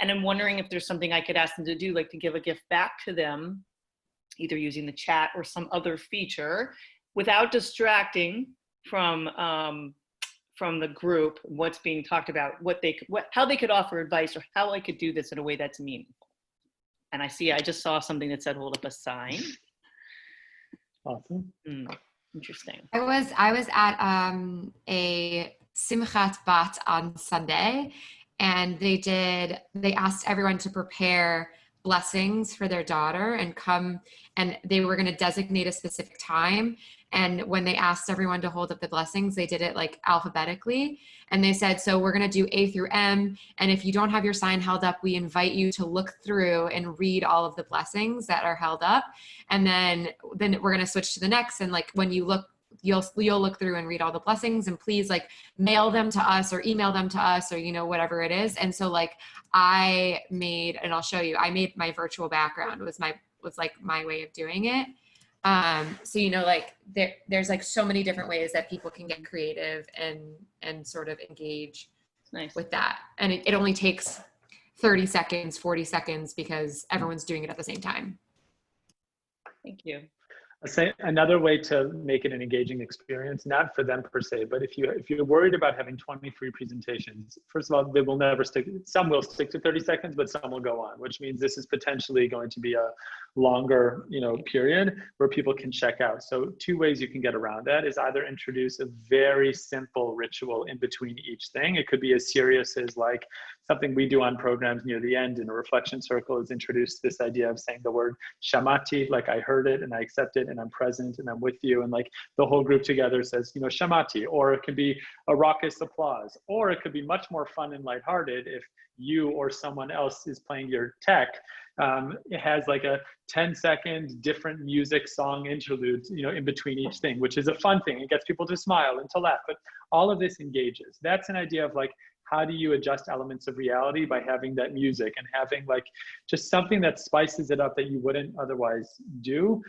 And I'm wondering if there's something I could ask them to do, like to give a gift back to them, either using the chat or some other feature, without distracting from the group, what's being talked about, how they could offer advice, or how I could do this in a way that's meaningful. And I just saw something that said, hold up a sign. Awesome. Interesting. I was at a Simchat Bat on Sunday, and they asked everyone to prepare blessings for their daughter and come, and they were going to designate a specific time. And when they asked everyone to hold up the blessings, they did it like alphabetically. And they said, so we're going to do A through M. And if you don't have your sign held up, we invite you to look through and read all of the blessings that are held up. And then we're going to switch to the next. And like, when you look, you'll look through and read all the blessings, and please like mail them to us or email them to us, or, whatever it is. And so like I made my virtual background was like my way of doing it. So, like there's like so many different ways that people can get creative and sort of engage with that. And it only takes 30 seconds, 40 seconds, because everyone's doing it at the same time. Thank you. I'll say another way to make it an engaging experience, not for them per se, but if you're worried about having 23 presentations, first of all, they will never stick. Some will stick to 30 seconds, but some will go on, which means this is potentially going to be a longer, period where people can check out. So 2 ways you can get around that is either introduce a very simple ritual in between each thing. It could be as serious as like something we do on programs near the end in a reflection circle is introduce this idea of saying the word shamati, like I heard it and I accept it and I'm present and I'm with you. And like the whole group together says, shamati, or it could be a raucous applause, or it could be much more fun and lighthearted if you or someone else is playing your tech. It has like a 10-second different music song interlude, in between each thing, which is a fun thing. It gets people to smile and to laugh, but all of this engages. That's an idea of like, how do you adjust elements of reality by having that music and having like just something that spices it up that you wouldn't otherwise do.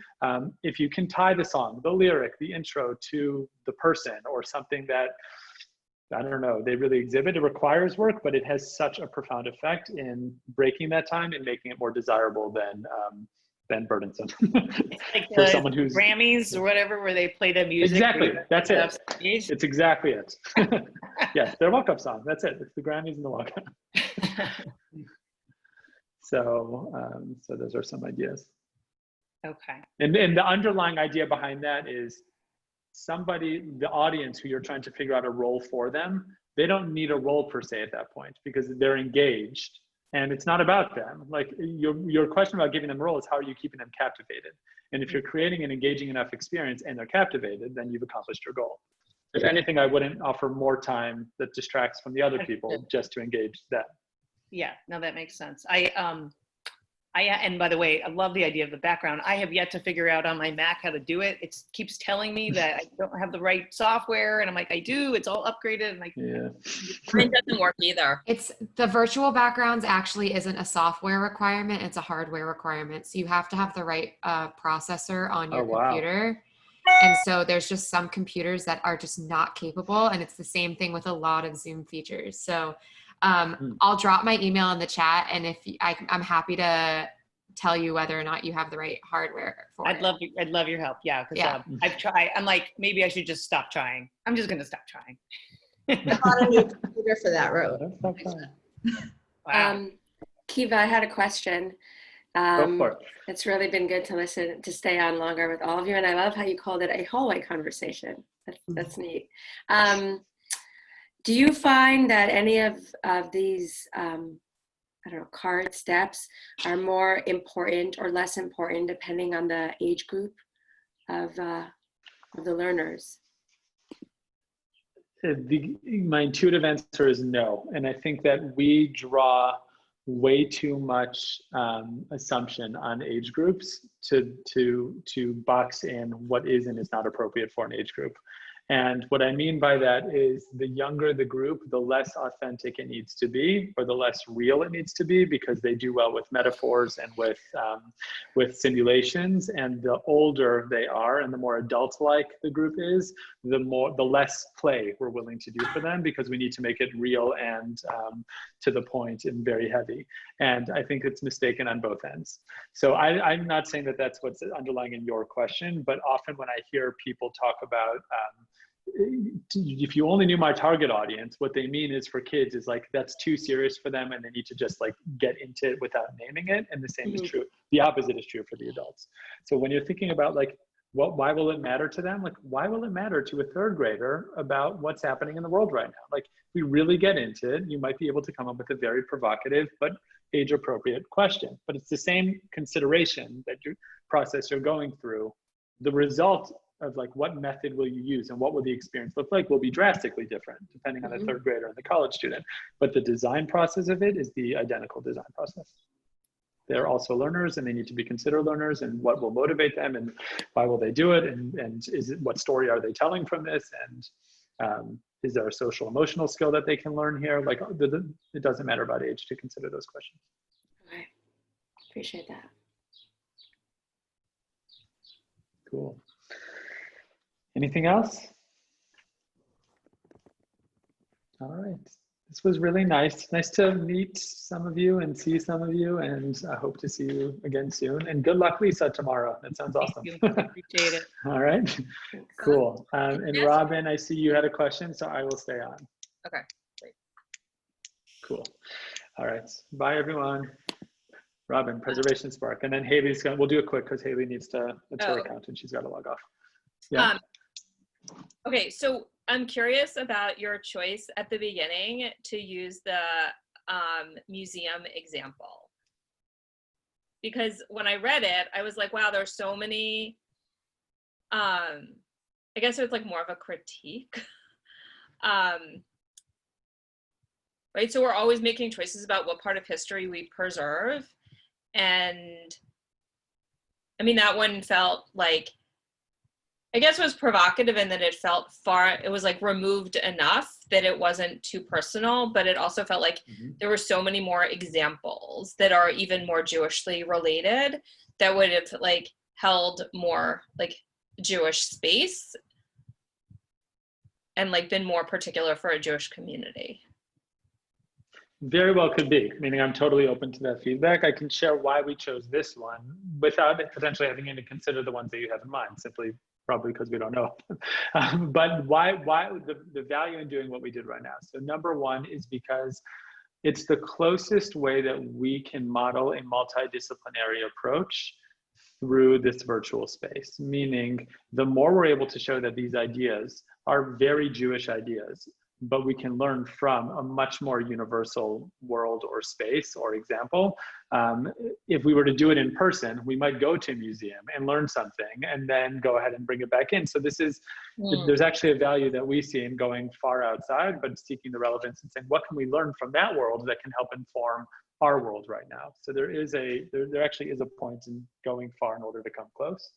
If you can tie the song, the lyric, the intro to the person or something that, I don't know, they really exhibit, it requires work, but it has such a profound effect in breaking that time and making it more desirable than burdensome. Like for someone who's Grammys or whatever, where they play the music. Exactly, that's it. It's exactly it. Yes, their walk-up song. That's it. It's the Grammys and the walk-up. So those are some ideas. Okay. And the underlying idea behind that is the audience who you're trying to figure out a role for them, they don't need a role per se at that point because they're engaged and it's not about them. Like your question about giving them a role is how are you keeping them captivated? And if you're creating an engaging enough experience and they're captivated, then you've accomplished your goal. If anything, I wouldn't offer more time that distracts from the other people just to engage them. Yeah, no, that makes sense. And by the way, I love the idea of the background. I have yet to figure out on my Mac how to do it. It keeps telling me that I don't have the right software, and I'm like, I do. It's all upgraded, and Mine doesn't work either. It's the virtual backgrounds actually isn't a software requirement; it's a hardware requirement. So you have to have the right processor on your computer. And so there's just some computers that are just not capable, and it's the same thing with a lot of Zoom features. So I'll drop my email in the chat, and if I'm happy to tell you whether or not you have the right hardware for it. I'd love your help. Yeah, because I've tried. I'm like, maybe I should just stop trying. I'm just gonna stop trying. I bought a new computer for that road. Wow. Kiva, I had a question. Go for it. It's really been good to stay on longer with all of you, and I love how you called it a hallway conversation. That's neat. Do you find that any of these, card steps are more important or less important depending on the age group of the learners? My intuitive answer is no. And I think that we draw way too much assumption on age groups to box in what is and is not appropriate for an age group. And what I mean by that is the younger the group, the less authentic it needs to be, or the less real it needs to be, because they do well with metaphors and with simulations. And the older they are and the more adult-like the group is, the less play we're willing to do for them, because we need to make it real and to the point and very heavy. And I think it's mistaken on both ends. So I'm not saying that that's what's underlying in your question, but often when I hear people talk about if you only knew my target audience, what they mean is for kids is like, that's too serious for them and they need to just like get into it without naming it. And the same is true. The opposite is true for the adults. So when you're thinking about like, why will it matter to them? Like, why will it matter to a third grader about what's happening in the world right now? Like, if we really get into it, you might be able to come up with a very provocative but age appropriate question. But it's the same consideration that process you're going through. The result of like, what method will you use and what will the experience look like will be drastically different depending on the third grader and the college student. But the design process of it is the identical design process. They're also learners and they need to be considered learners, and what will motivate them and why will they do it, and what story are they telling from this, and is there a social emotional skill that they can learn here? Like, it doesn't matter about age to consider those questions. Okay, appreciate that. Cool. Anything else? All right. This was really nice. Nice to meet some of you and see some of you, and I hope to see you again soon. And good luck, Lisa, tomorrow. That sounds awesome. Appreciate it. All right. Cool. And Robin, I see you had a question, so I will stay on. Okay, great. Cool. All right. Bye, everyone. Robin, Preservation Spark. And then Haley's going to, we'll do it quick because Haley needs to, it's her account and she's got to log off. Yeah. Okay, so I'm curious about your choice at the beginning to use the museum example. Because when I read it, I was like, wow, there's so many, I guess it was like more of a critique. Right, so we're always making choices about what part of history we preserve. And I mean, that one felt like, I guess it was provocative in that it felt it was like removed enough that it wasn't too personal, but it also felt like there were so many more examples that are even more Jewishly related that would have like held more like Jewish space and like been more particular for a Jewish community. Very well could be, meaning I'm totally open to that feedback. I can share why we chose this one without potentially having to consider the ones that you have in mind, simply probably because we don't know. But why the value in doing what we did right now? So number one is because it's the closest way that we can model a multidisciplinary approach through this virtual space, meaning the more we're able to show that these ideas are very Jewish ideas, but we can learn from a much more universal world or space or example. If we were to do it in person, we might go to a museum and learn something and then go ahead and bring it back in. So this is, there's actually a value that we see in going far outside, but seeking the relevance and saying, what can we learn from that world that can help inform our world right now? So there actually is a point in going far in order to come close.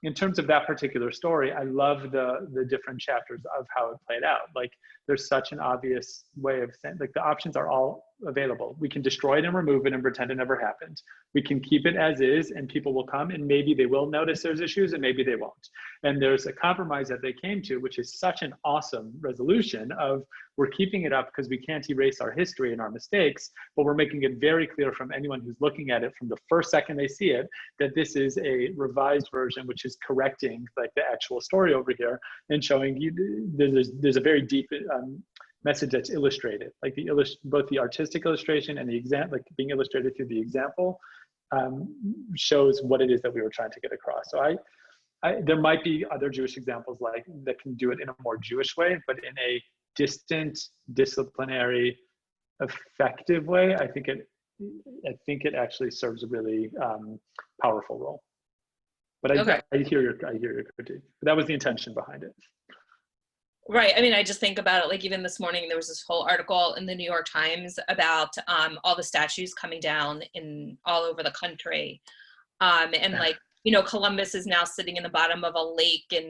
In terms of that particular story, I love the different chapters of how it played out. Like there's such an obvious way of saying, like the options are all available. We can destroy it and remove it and pretend it never happened. We can keep it as is and people will come and maybe they will notice there's issues and maybe they won't. And there's a compromise that they came to, which is such an awesome resolution of we're keeping it up because we can't erase our history and our mistakes, but we're making it very clear from anyone who's looking at it from the first second they see it, that this is a revised version, which is correcting like the actual story over here and showing you there's a very deep message that's illustrated, like both the artistic illustration and the like being illustrated through the example shows what it is that we were trying to get across. So there might be other Jewish examples like that can do it in a more Jewish way, but in a distant, disciplinary, effective way, I think it actually serves a really powerful role. But I hear your critique. But that was the intention behind it. Right. I mean, I just think about it, like even this morning, there was this whole article in the New York Times about all the statues coming down all over the country. And like, you know, Columbus is now sitting in the bottom of a lake in